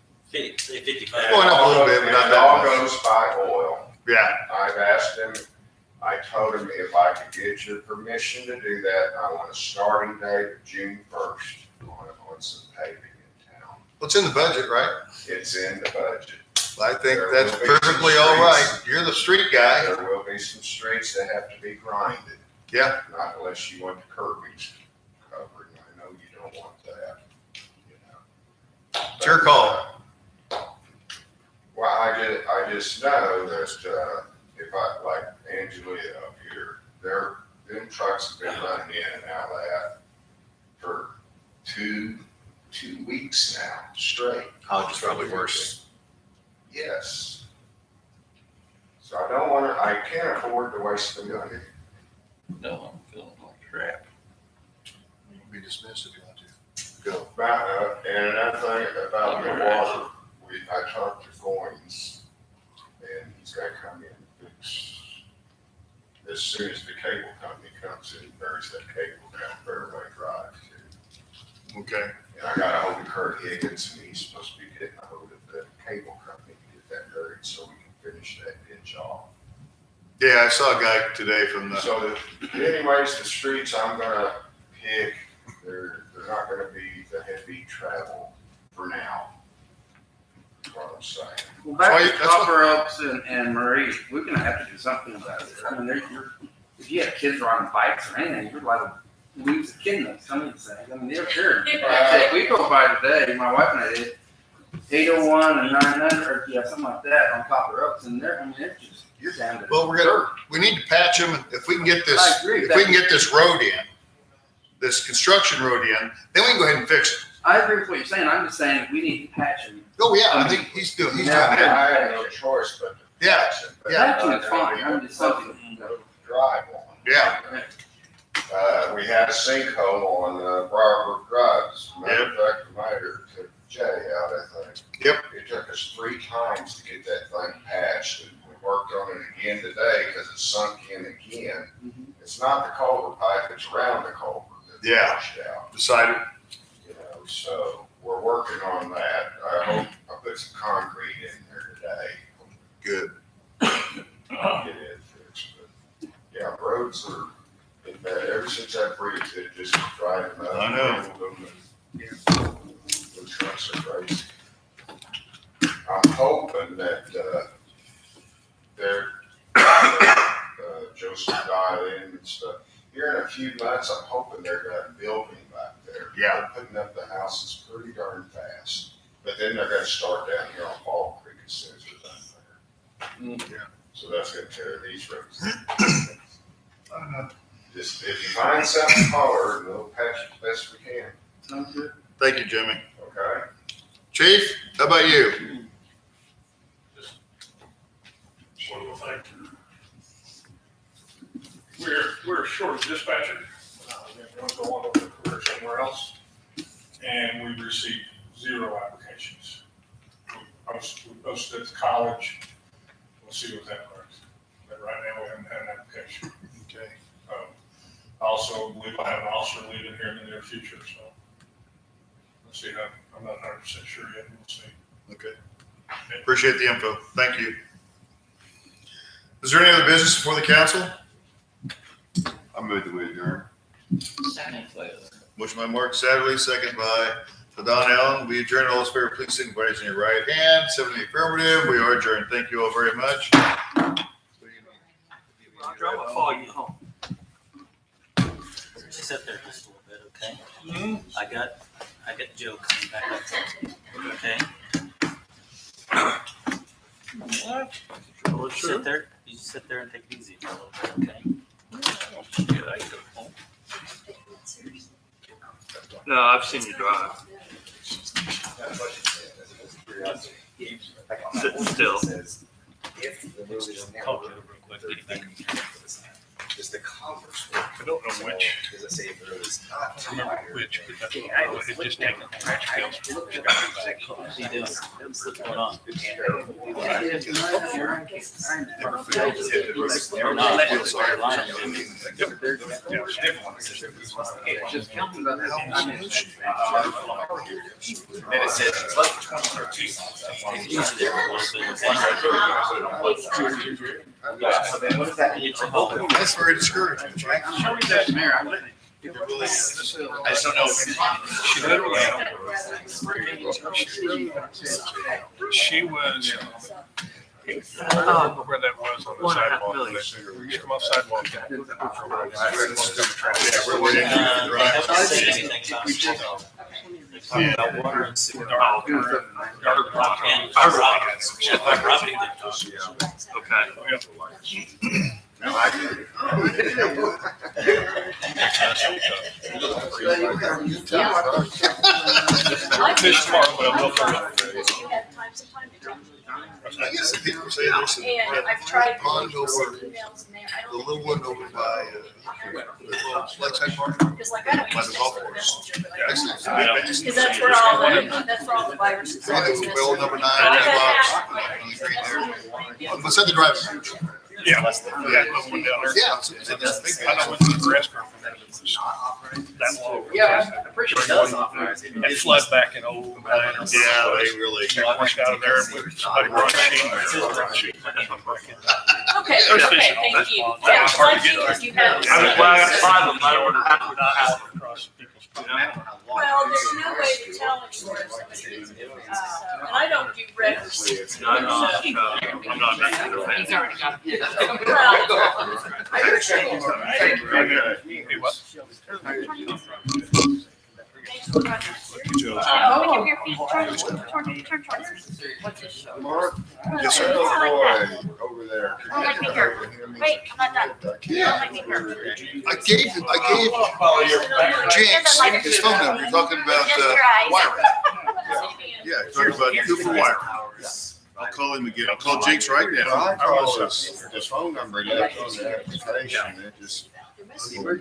[SPEAKER 5] say 55.
[SPEAKER 3] Going up a little bit, but not
[SPEAKER 4] It
[SPEAKER 3] that
[SPEAKER 4] all
[SPEAKER 3] much.
[SPEAKER 4] goes by oil.
[SPEAKER 3] Yeah.
[SPEAKER 4] I've asked him, I told him if I could get your permission to do that, I want a starting date of June 1st on some paving in town.
[SPEAKER 3] Well, it's in the budget, right?
[SPEAKER 4] It's in the budget.
[SPEAKER 3] I think
[SPEAKER 4] There
[SPEAKER 3] that's
[SPEAKER 4] will be some
[SPEAKER 3] perfectly all right.
[SPEAKER 4] streets.
[SPEAKER 3] You're the street guy.
[SPEAKER 4] There will be some streets that have to be grinded.
[SPEAKER 3] Yeah.
[SPEAKER 4] Not unless you want the curbings covered, and I know you don't want that, you know.
[SPEAKER 3] It's your call.
[SPEAKER 4] Well, I just know that, if I, like Angelia up here, them trucks have been running in and out of that for two weeks now, straight.
[SPEAKER 3] It's probably worse.
[SPEAKER 4] Yes. So I can't afford to waste the money.
[SPEAKER 1] No, I'm feeling like crap.
[SPEAKER 3] You can be dismissed if you want to. Go.
[SPEAKER 4] And another thing about the water, I talked to Goins, and he's gonna come in and fix, as soon as the cable company comes in, buries that cable down Fairway Drive too.
[SPEAKER 3] Okay.
[SPEAKER 4] And I got a hold of Kurt Higgins, and he's supposed to be getting a hold of the cable company to get that buried so we can finish that bid job.
[SPEAKER 3] Yeah, I saw a guy today from the.
[SPEAKER 4] So anyways, the streets I'm gonna pick, they're not gonna be the heavy travel for now. That's what I'm saying.
[SPEAKER 10] Well, back to
[SPEAKER 3] That's why-
[SPEAKER 10] Copper Oaks and Marie, we're gonna have to do something about it. I mean, if you have kids riding bikes or anything, you're liable to lose a kidney, some of these things. I mean, they're sure. Like I said, we go by today, my wife and I did, 801 and 900, or yeah, something like that on Copper Oaks, and they're, I mean, it's just, you're down to
[SPEAKER 3] Well, we need to patch them. If we can get this,
[SPEAKER 10] I agree.
[SPEAKER 3] if we can get this road in, this construction road in, then we can go ahead and fix it.
[SPEAKER 10] I agree with what you're saying. I'm just saying that we need to patch them.
[SPEAKER 3] Oh, yeah, I think he's doing it.
[SPEAKER 4] I had no choice but to
[SPEAKER 3] Yeah,
[SPEAKER 4] patch it, but
[SPEAKER 3] yeah.
[SPEAKER 10] Patching is fine. I'm just something.
[SPEAKER 4] drive on.
[SPEAKER 3] Yeah.
[SPEAKER 4] We had a sinkhole on Briarbrook Drive. As a matter of fact, the mayor took Jay out, I think.
[SPEAKER 3] Yep.
[SPEAKER 4] It took us 3 times to get that thing patched, and we worked on it again today because it sunk in again. It's not the culvert pipe, it's around the culvert that
[SPEAKER 3] Yeah.
[SPEAKER 4] washed out.
[SPEAKER 3] Decided.
[SPEAKER 4] You know, so we're working on that. I hope I put some concrete in there today.
[SPEAKER 3] Good.
[SPEAKER 4] Get it fixed, but yeah, roads are in bad. Ever since that bridge, it just dried them up.
[SPEAKER 3] I know.
[SPEAKER 4] The trucks are crazy. I'm hoping that, they're, Joseph dialed in and stuff. Here in a few months, I'm hoping they're gonna build me back there.
[SPEAKER 3] Yeah.
[SPEAKER 4] They're putting up the houses pretty darn fast, but then they're gonna start down here on Fall Creek as soon as they're done there.
[SPEAKER 3] Yeah.
[SPEAKER 4] So that's gonna tear these roads. Just, if you find something, holler, and we'll patch it the best we can,
[SPEAKER 10] Sounds good.
[SPEAKER 3] Thank you, Jimmy.
[SPEAKER 4] okay?
[SPEAKER 3] Chief, how about you?
[SPEAKER 8] Wonderful, thank you. We're short of dispatcher. Everyone's going over their career somewhere else. And we've received 0 applications. We posted at the college. We'll see what that brings. But right now, we haven't had an application.
[SPEAKER 3] Okay.
[SPEAKER 8] I also believe I have an officer leaving here in the near future, so we'll see how, I'm not 100% sure yet, we'll see.
[SPEAKER 3] Okay. Appreciate the info. Thank you. Is there any other business before the council?
[SPEAKER 4] I moved the way adjourn.
[SPEAKER 11] Second.
[SPEAKER 3] Motion by Mark Satterley, second by Don Allen. We adjourn. All those in favor, please signify by raising your right hand. 7 in the affirmative. We are adjourned. Thank you all very much.
[SPEAKER 9] Roger, I'm gonna follow you home.
[SPEAKER 5] Sit there just a little bit, okay? I got Joe coming back up. Okay?
[SPEAKER 9] What?
[SPEAKER 5] Sit there, you just sit there and take it easy for a little bit, okay?
[SPEAKER 9] Yeah, I go home. No, I've seen you drive. Sit still.
[SPEAKER 5] Call Joe real quick, get him back.
[SPEAKER 16] Is the Congress work?
[SPEAKER 9] I don't know which.
[SPEAKER 16] Does it say if there is not?
[SPEAKER 9] I remember which, but that's what I was just taking scratch fields.
[SPEAKER 5] How's he doing? What's going on? They're not, they're sorry, lying.
[SPEAKER 10] Just tell me about that. I mean,
[SPEAKER 16] Then it says it's like 2013.
[SPEAKER 5] Usually they're a little bit.
[SPEAKER 16] So then what does that mean?
[SPEAKER 3] That's very discouraging. Jack.
[SPEAKER 10] Show me that mirror. I'm letting it.
[SPEAKER 16] I just don't know.
[SPEAKER 9] She was, where that was on the sidewalk. You come off sidewalk.
[SPEAKER 3] Yeah, we're waiting for you to
[SPEAKER 5] They
[SPEAKER 3] drive.
[SPEAKER 5] haven't said anything about it. They talk about water and sewer. And property.
[SPEAKER 9] Okay.
[SPEAKER 4] Now, I get it.
[SPEAKER 9] Fish tomorrow, but I will come up.
[SPEAKER 3] I guess the people say there's some
[SPEAKER 12] And I've tried
[SPEAKER 3] pond over,
[SPEAKER 12] emails in there. I
[SPEAKER 3] the
[SPEAKER 12] don't
[SPEAKER 3] little one over by, the little Lakeside Park,
[SPEAKER 12] because like I don't
[SPEAKER 3] by
[SPEAKER 12] use
[SPEAKER 3] the golf
[SPEAKER 12] Facebook
[SPEAKER 3] course.
[SPEAKER 12] Messenger, but I
[SPEAKER 3] Actually, it's
[SPEAKER 12] because that's where all the viruses
[SPEAKER 3] the one
[SPEAKER 12] are.
[SPEAKER 3] that was well number 9 on the box, on the green there. What's that the drive?
[SPEAKER 8] Yeah.
[SPEAKER 6] less than.
[SPEAKER 8] Yeah, put one down there.
[SPEAKER 3] Yeah.
[SPEAKER 8] I know it's the rest from that, it was that long.
[SPEAKER 10] Yeah, I'm pretty sure it does authorize it.
[SPEAKER 8] It flooded back in old.
[SPEAKER 3] Yeah, they really.
[SPEAKER 8] Got pushed out of there, but somebody brought a sheet.
[SPEAKER 12] Okay,
[SPEAKER 8] There's
[SPEAKER 12] okay,
[SPEAKER 8] fishing on
[SPEAKER 12] thank
[SPEAKER 8] this
[SPEAKER 12] you.
[SPEAKER 8] pond.
[SPEAKER 12] Yeah,
[SPEAKER 8] It's hard
[SPEAKER 12] well,
[SPEAKER 8] to get
[SPEAKER 12] I
[SPEAKER 8] there.
[SPEAKER 12] think you have.
[SPEAKER 8] I was glad I got five of them. I ordered out across people's.
[SPEAKER 12] Well, there's no way to tell anymore if somebody gets it. And I don't do records.
[SPEAKER 8] No, I'm not.
[SPEAKER 11] He's already got it.
[SPEAKER 12] I understand.
[SPEAKER 8] Hey, what?
[SPEAKER 12] Oh, your feet turn towards me.
[SPEAKER 11] What's this show?
[SPEAKER 4] Mark,
[SPEAKER 3] Yes, sir.
[SPEAKER 4] boy, over there.
[SPEAKER 12] Oh, my finger. Wait, I'm not done.
[SPEAKER 3] Yeah.
[SPEAKER 12] Oh, my finger.
[SPEAKER 3] I gave Jinx his phone number. You're talking about wiring. Yeah, you're talking about Cooper wiring. I'll call him again. I'll call Jinx right now.
[SPEAKER 4] I called his phone number left on the application, it just.
[SPEAKER 8] Yeah,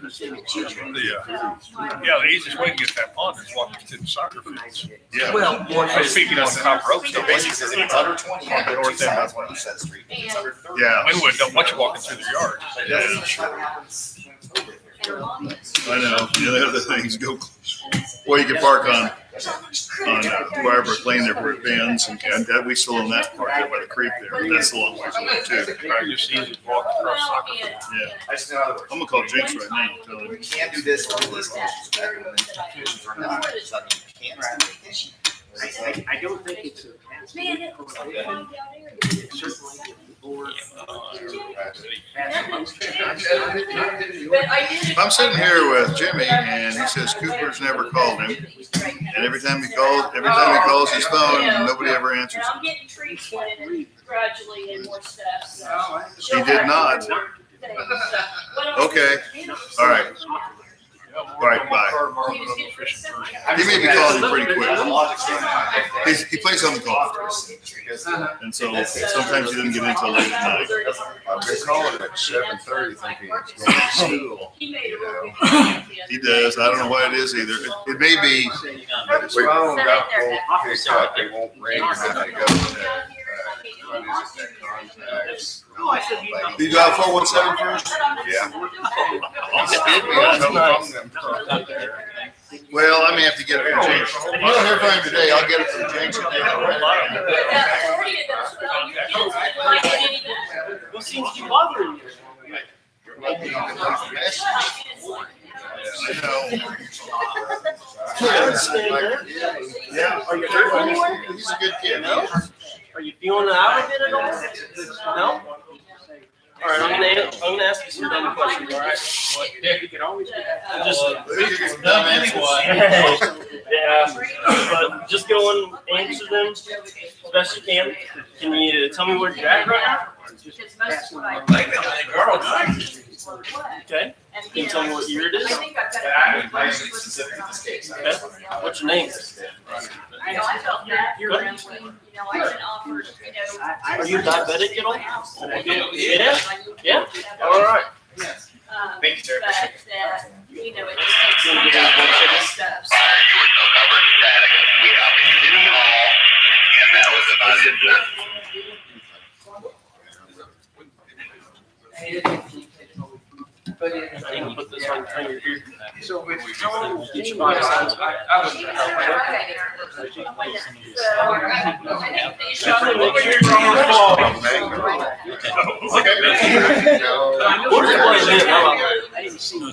[SPEAKER 8] the easiest way to get that pond is walking to the soccer fields.
[SPEAKER 3] Yeah.
[SPEAKER 10] Well,
[SPEAKER 8] I'm speaking on the top rope.
[SPEAKER 6] So basically, it's under 20 on the north end of East Street. It's under 30.
[SPEAKER 3] Yeah.
[SPEAKER 8] Linwood don't want you walking through the yard.
[SPEAKER 6] But it doesn't show what happens.
[SPEAKER 3] I know. The other things go. Well, you can park on Barbara Lane there where it bends, and that we still own that part there by the creek there. But that's a long ways away too.
[SPEAKER 8] Probably just easy to walk across soccer field.
[SPEAKER 3] Yeah.
[SPEAKER 6] I just know how it works.
[SPEAKER 3] I'm gonna call Jinx right now. Tell him.
[SPEAKER 6] You can't do this, do this, and
[SPEAKER 15] I don't think it's a.
[SPEAKER 12] Man, it looks like a fun down there.
[SPEAKER 15] It's certainly the board.
[SPEAKER 12] But I did.
[SPEAKER 3] I'm sitting here with Jimmy, and he says Cooper's never called him, and every time he calls his phone, nobody ever answers.
[SPEAKER 12] And I'm getting trees planted gradually and more stuff, so.
[SPEAKER 3] He did not. Okay. All right. All right, bye. He may be calling you pretty quick. He plays on the golf course, and so sometimes he doesn't get in until late at night.
[SPEAKER 4] I've been calling at 7:30 thinking it's going to school.
[SPEAKER 3] He does. I don't know why it is either. It may be.
[SPEAKER 4] But his phone won't pick up, it won't ring when I go to
[SPEAKER 3] You got 417 first? Well, I may have to get it from Jinx. If you don't hear from him today, I'll get it from Jinx.
[SPEAKER 15] What seems to be bothering you?
[SPEAKER 3] I know.
[SPEAKER 15] Yeah. Are you hurt anywhere?
[SPEAKER 3] He's a good kid.
[SPEAKER 15] Are you feeling out of it at all? No? All right, I'm gonna ask you some dumb questions, all right? You can always get
[SPEAKER 3] Dumb anyway.
[SPEAKER 15] Yeah, but just go and answer them as best you can. Can you tell me where you're at right now? Okay. Can you tell me what year it is?
[SPEAKER 6] Specific to this case.
[SPEAKER 15] Okay. What's your name?
[SPEAKER 12] I know, I felt that, I've been offered,
[SPEAKER 15] Are you diabetic at all? Yeah? Yeah? All right.
[SPEAKER 6] Thank you, sir.
[SPEAKER 12] But that, it just takes some time to get stuff. So.
[SPEAKER 15] I can put this on your ear.
[SPEAKER 10] So it's.
[SPEAKER 15] Get your body size. What is it? I didn't see you.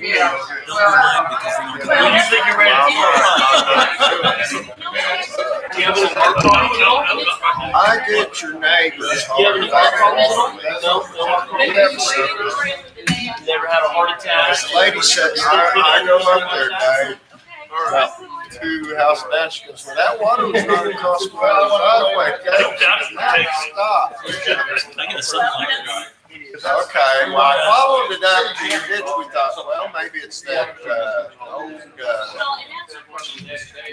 [SPEAKER 6] When you think you're ready
[SPEAKER 15] Do you have any heart problems at all?
[SPEAKER 4] I get your neighbors.
[SPEAKER 15] Do you have any heart problems at all? No? You never had a heart attack?
[SPEAKER 4] This lady said, I go up there, Dave. About 2 house down, she goes, well, that water was running across the driveway. Stop.
[SPEAKER 5] I get a sunlight.
[SPEAKER 4] Okay, well, I followed it up to your ditch, we thought, well, maybe it's that, old,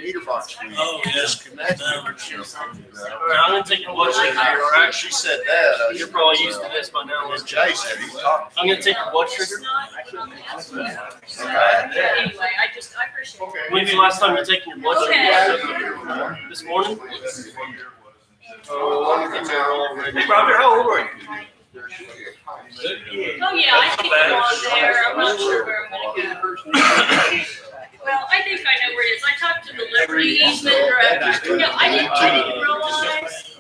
[SPEAKER 4] meter box we
[SPEAKER 5] Oh, yeah.
[SPEAKER 4] disconnected or something.
[SPEAKER 15] I'm gonna take your blood sugar, all right?
[SPEAKER 4] She said that.
[SPEAKER 15] You're probably used to this by now.
[SPEAKER 4] Miss Jay said he talked.
[SPEAKER 15] I'm gonna take your blood sugar.
[SPEAKER 12] Anyway, I appreciate it.
[SPEAKER 15] When's the last time you taken your blood sugar? This morning? Hey, Roger, how old are you?
[SPEAKER 12] Oh, yeah, I think I'm on there, I'm not sure where I'm gonna go. Well, I think I know where it is, I talked to the Liberty easement director, no, I didn't realize.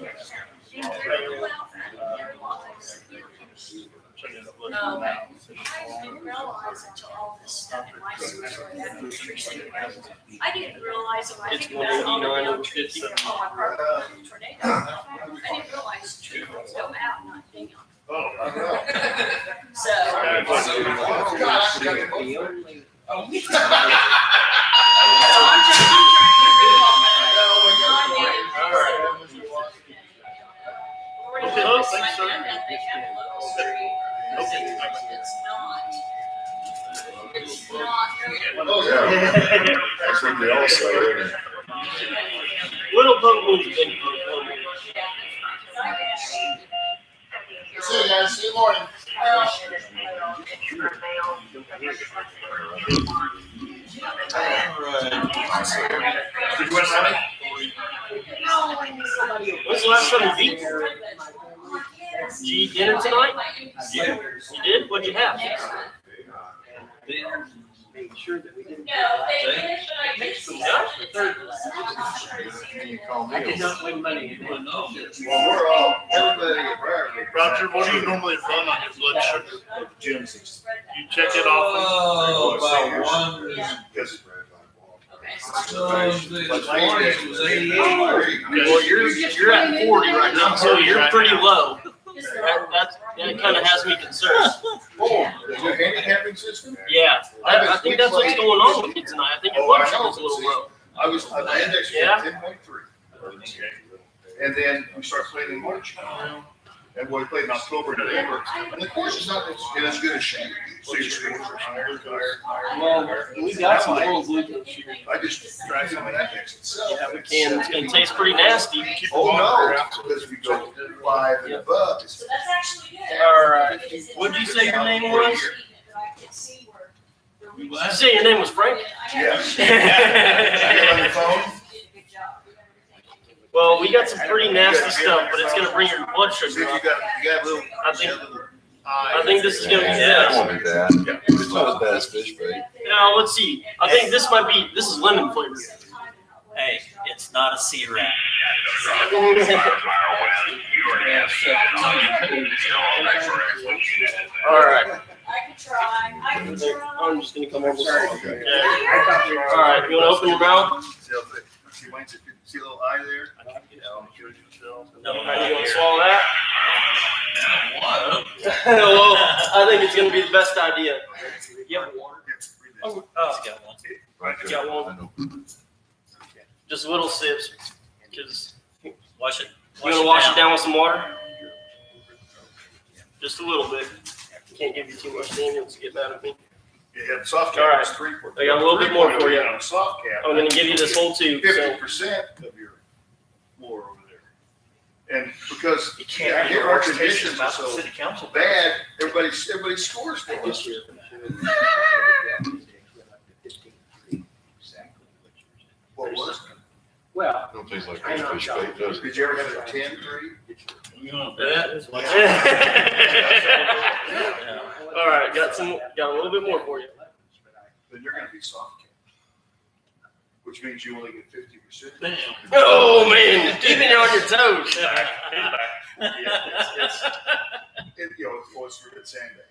[SPEAKER 12] I didn't realize until all this stuff in my sewers were that nutrition. I didn't realize when I think about all the young trees that fall apart from the tornado. I didn't realize trees go out, not ding them. So. I'm trying to get rid of all that. Thanks, sir. They have a local tree. It's not.
[SPEAKER 3] That's what they all say, isn't it?
[SPEAKER 9] Little boat moves, big boat.
[SPEAKER 3] See you guys, see you morning.
[SPEAKER 1] Did you win money?
[SPEAKER 9] When's the last time you beat? Did you eat dinner tonight?
[SPEAKER 1] Yeah.
[SPEAKER 9] You did? What'd you have?
[SPEAKER 15] Make sure that we didn't.
[SPEAKER 12] No, they did, but I did see
[SPEAKER 15] I did not win money.
[SPEAKER 3] Well, we're all, everybody at Briarwood.
[SPEAKER 9] Roger, what do you normally run on your blood sugar?
[SPEAKER 3] Jim's.
[SPEAKER 9] You check it off.
[SPEAKER 1] Oh, about one.
[SPEAKER 3] Because
[SPEAKER 1] This morning it was 88.
[SPEAKER 9] Well, you're at 40 right now, so you're pretty low. That kind of has me concerned.
[SPEAKER 3] Oh, is there a handicapping system?
[SPEAKER 9] Yeah, I think that's what's going on with you tonight. I think your blood sugar's a little low.
[SPEAKER 3] My index was
[SPEAKER 9] Yeah?
[SPEAKER 3] 10.3. And then we start playing in March. And we played in October and November. And the course is not in as good as shape. So your scores are higher, higher.
[SPEAKER 9] We got some little glucose here.
[SPEAKER 3] I just tried some of that mix itself.
[SPEAKER 9] Yeah, we can. It's gonna taste pretty nasty. Keep the
[SPEAKER 3] Oh,
[SPEAKER 9] water
[SPEAKER 3] no,
[SPEAKER 9] out.
[SPEAKER 3] because if you go 5 and above, it's.
[SPEAKER 12] So that's actually good.
[SPEAKER 9] All right. What'd you say your name was? Did you say your name was Frank?
[SPEAKER 3] Yeah. You're on your phone?
[SPEAKER 9] Well, we got some pretty nasty stuff, but it's gonna bring your blood
[SPEAKER 3] See
[SPEAKER 9] sugar
[SPEAKER 3] if you
[SPEAKER 9] up.
[SPEAKER 3] got a little.
[SPEAKER 9] I think this is gonna be best.
[SPEAKER 16] won't be bad. It's not as bad as fish bait.
[SPEAKER 9] Now, let's see. I think this is lemon flavored.
[SPEAKER 5] Hey, it's not a sea rat.
[SPEAKER 9] All right.
[SPEAKER 12] I can try,
[SPEAKER 9] I'm just gonna come over.
[SPEAKER 3] Okay.
[SPEAKER 9] Yeah. All right. You wanna open your mouth?
[SPEAKER 3] See a little eye there?
[SPEAKER 9] No. You wanna swallow that? Well, I think it's gonna be the best idea. You have water?
[SPEAKER 5] Oh, he's got one.
[SPEAKER 9] You got one? Just little sips, because
[SPEAKER 5] Wash it.
[SPEAKER 9] you wanna wash it down with some water? Just a little bit. Can't give you too much, Daniel, to get mad at me.
[SPEAKER 3] Yeah, the soft cap
[SPEAKER 9] All right.
[SPEAKER 3] is 3.
[SPEAKER 9] I got a little bit more for you.
[SPEAKER 3] On a soft cap.
[SPEAKER 9] I'm gonna give you this whole tube, so.
[SPEAKER 3] 50% of your floor over there. And because
[SPEAKER 9] You can't
[SPEAKER 3] here
[SPEAKER 9] have
[SPEAKER 3] our
[SPEAKER 9] your
[SPEAKER 3] conditions are
[SPEAKER 9] about the
[SPEAKER 3] so
[SPEAKER 9] city council.
[SPEAKER 3] bad, everybody scores for us. What was it?
[SPEAKER 15] Well,
[SPEAKER 16] Don't taste like
[SPEAKER 15] I know.
[SPEAKER 16] fish bait, does it?
[SPEAKER 3] Did you ever have a 10-3?
[SPEAKER 1] You want that?
[SPEAKER 9] All right, got a little bit more for you.
[SPEAKER 3] Then you're gonna be soft cap. Which means you only get 50%.
[SPEAKER 9] Oh man, keeping you on your toes.
[SPEAKER 3] It's for good sandbag.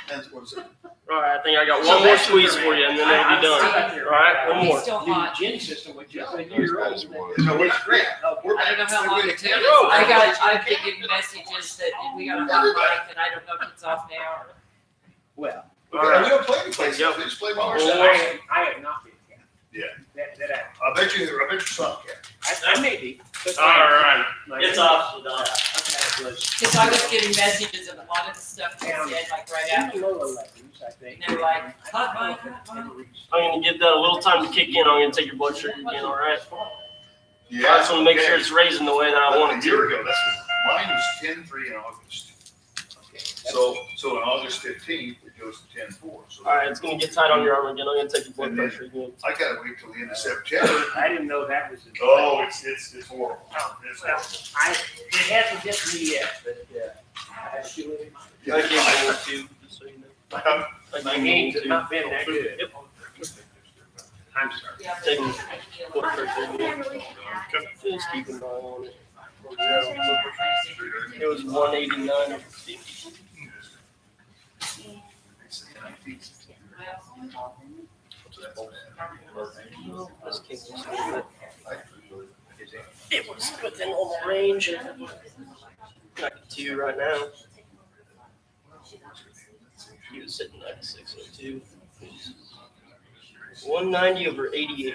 [SPEAKER 3] That's what's it.
[SPEAKER 9] All right, I think I got one more squeeze for you, and then it'll be done. All right, one more.
[SPEAKER 11] Still
[SPEAKER 15] new
[SPEAKER 11] hot.
[SPEAKER 15] gin system, which is a
[SPEAKER 16] Not as
[SPEAKER 15] year
[SPEAKER 16] bad
[SPEAKER 15] old.
[SPEAKER 16] as it was.
[SPEAKER 3] No, it's great. We're-
[SPEAKER 11] I don't know how long it took.
[SPEAKER 3] No.
[SPEAKER 11] I've been getting messages that we got a hot mic, and I don't know if it's off now or.
[SPEAKER 15] Well,
[SPEAKER 3] We don't play any places. We just play by
[SPEAKER 15] I
[SPEAKER 3] ourselves.
[SPEAKER 15] have not been.
[SPEAKER 3] Yeah.
[SPEAKER 15] That
[SPEAKER 3] I bet you're soft cap.
[SPEAKER 15] I may be. but
[SPEAKER 9] All right,
[SPEAKER 15] my-
[SPEAKER 9] it's off. Done.
[SPEAKER 15] Okay, was
[SPEAKER 11] Cause I was getting messages of a lot of the stuff they said, like right after.
[SPEAKER 15] Lola Letters, I think.
[SPEAKER 11] And they're like, hot mic, hot mic.
[SPEAKER 9] I'm gonna give that a little time to kick in. I'm gonna take your blood sugar again. All right.
[SPEAKER 3] Yeah.
[SPEAKER 9] I just want to make sure it's raising the way that I want it
[SPEAKER 3] A year
[SPEAKER 9] to.
[SPEAKER 3] ago, mine was 10-3 in August. So in August 15th, it goes to 10-4. So
[SPEAKER 9] All right, it's gonna get tight on your arm again. I'm gonna take your blood pressure again.
[SPEAKER 3] I gotta wait till the end of September.
[SPEAKER 15] I didn't know that was.
[SPEAKER 3] Oh, it's horrible. It's horrible.
[SPEAKER 15] It hasn't hit me yet, but,
[SPEAKER 9] I gave him two, just so you know.
[SPEAKER 15] My games have not been that good.
[SPEAKER 9] Yep.
[SPEAKER 15] I'm sorry.
[SPEAKER 9] Taking what just keep an eye on it. It was 189.50. This came this way, but it was within normal range. I can tell you right now. He was sitting at 602. 190 over 88.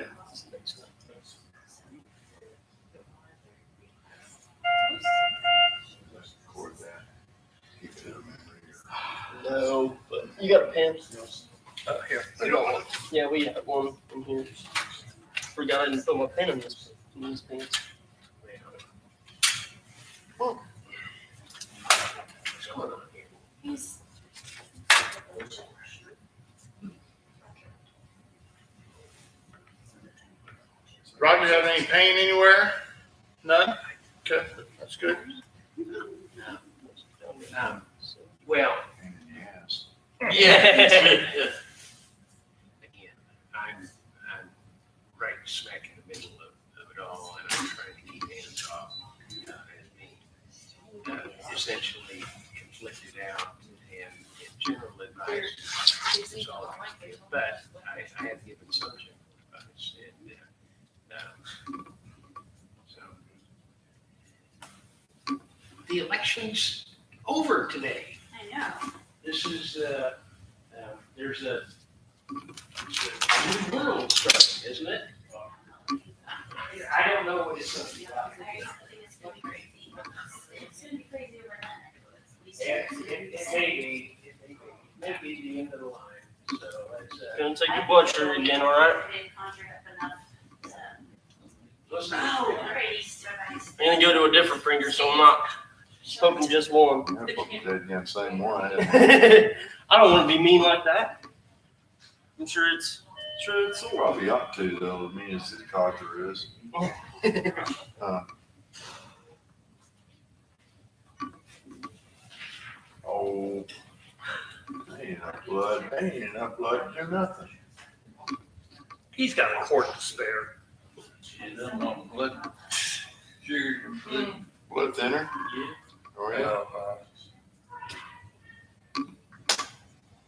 [SPEAKER 9] No, but you got a pen? Oh, here. I got one. Yeah, we have one in here. Forgot I didn't put my pen in these pants.
[SPEAKER 3] Roger, you have any pain anywhere? None? Okay, that's good.
[SPEAKER 15] Well,
[SPEAKER 9] Yeah.
[SPEAKER 15] again, I'm right smack in the middle of it all, and I'm trying to keep hands off and being essentially conflicted out and get general advice is all I can give. But I have given some general advice, and so the election's over today.
[SPEAKER 12] I know.
[SPEAKER 15] This is, there's a new world starting, isn't it? I don't know what it's gonna be about.
[SPEAKER 12] It's gonna be crazy. It's gonna be crazy overnight.
[SPEAKER 15] It may be the end of the line, so let's,
[SPEAKER 9] Gonna take your blood sugar again, all right?
[SPEAKER 15] listen.
[SPEAKER 12] Oh, alrighty.
[SPEAKER 9] I'm gonna go to a different printer, so I'm not smoking just one.
[SPEAKER 16] Again, same one.
[SPEAKER 9] I don't want to be mean like that. I'm sure it's sore.
[SPEAKER 16] Probably up to though, as mean as the cocker is. Oh, ain't enough blood, ain't enough blood to do nothing.
[SPEAKER 9] He's got a quart to spare.
[SPEAKER 1] Blood sugar,
[SPEAKER 16] Blood thinner?
[SPEAKER 1] Yeah.
[SPEAKER 16] Oh, yeah.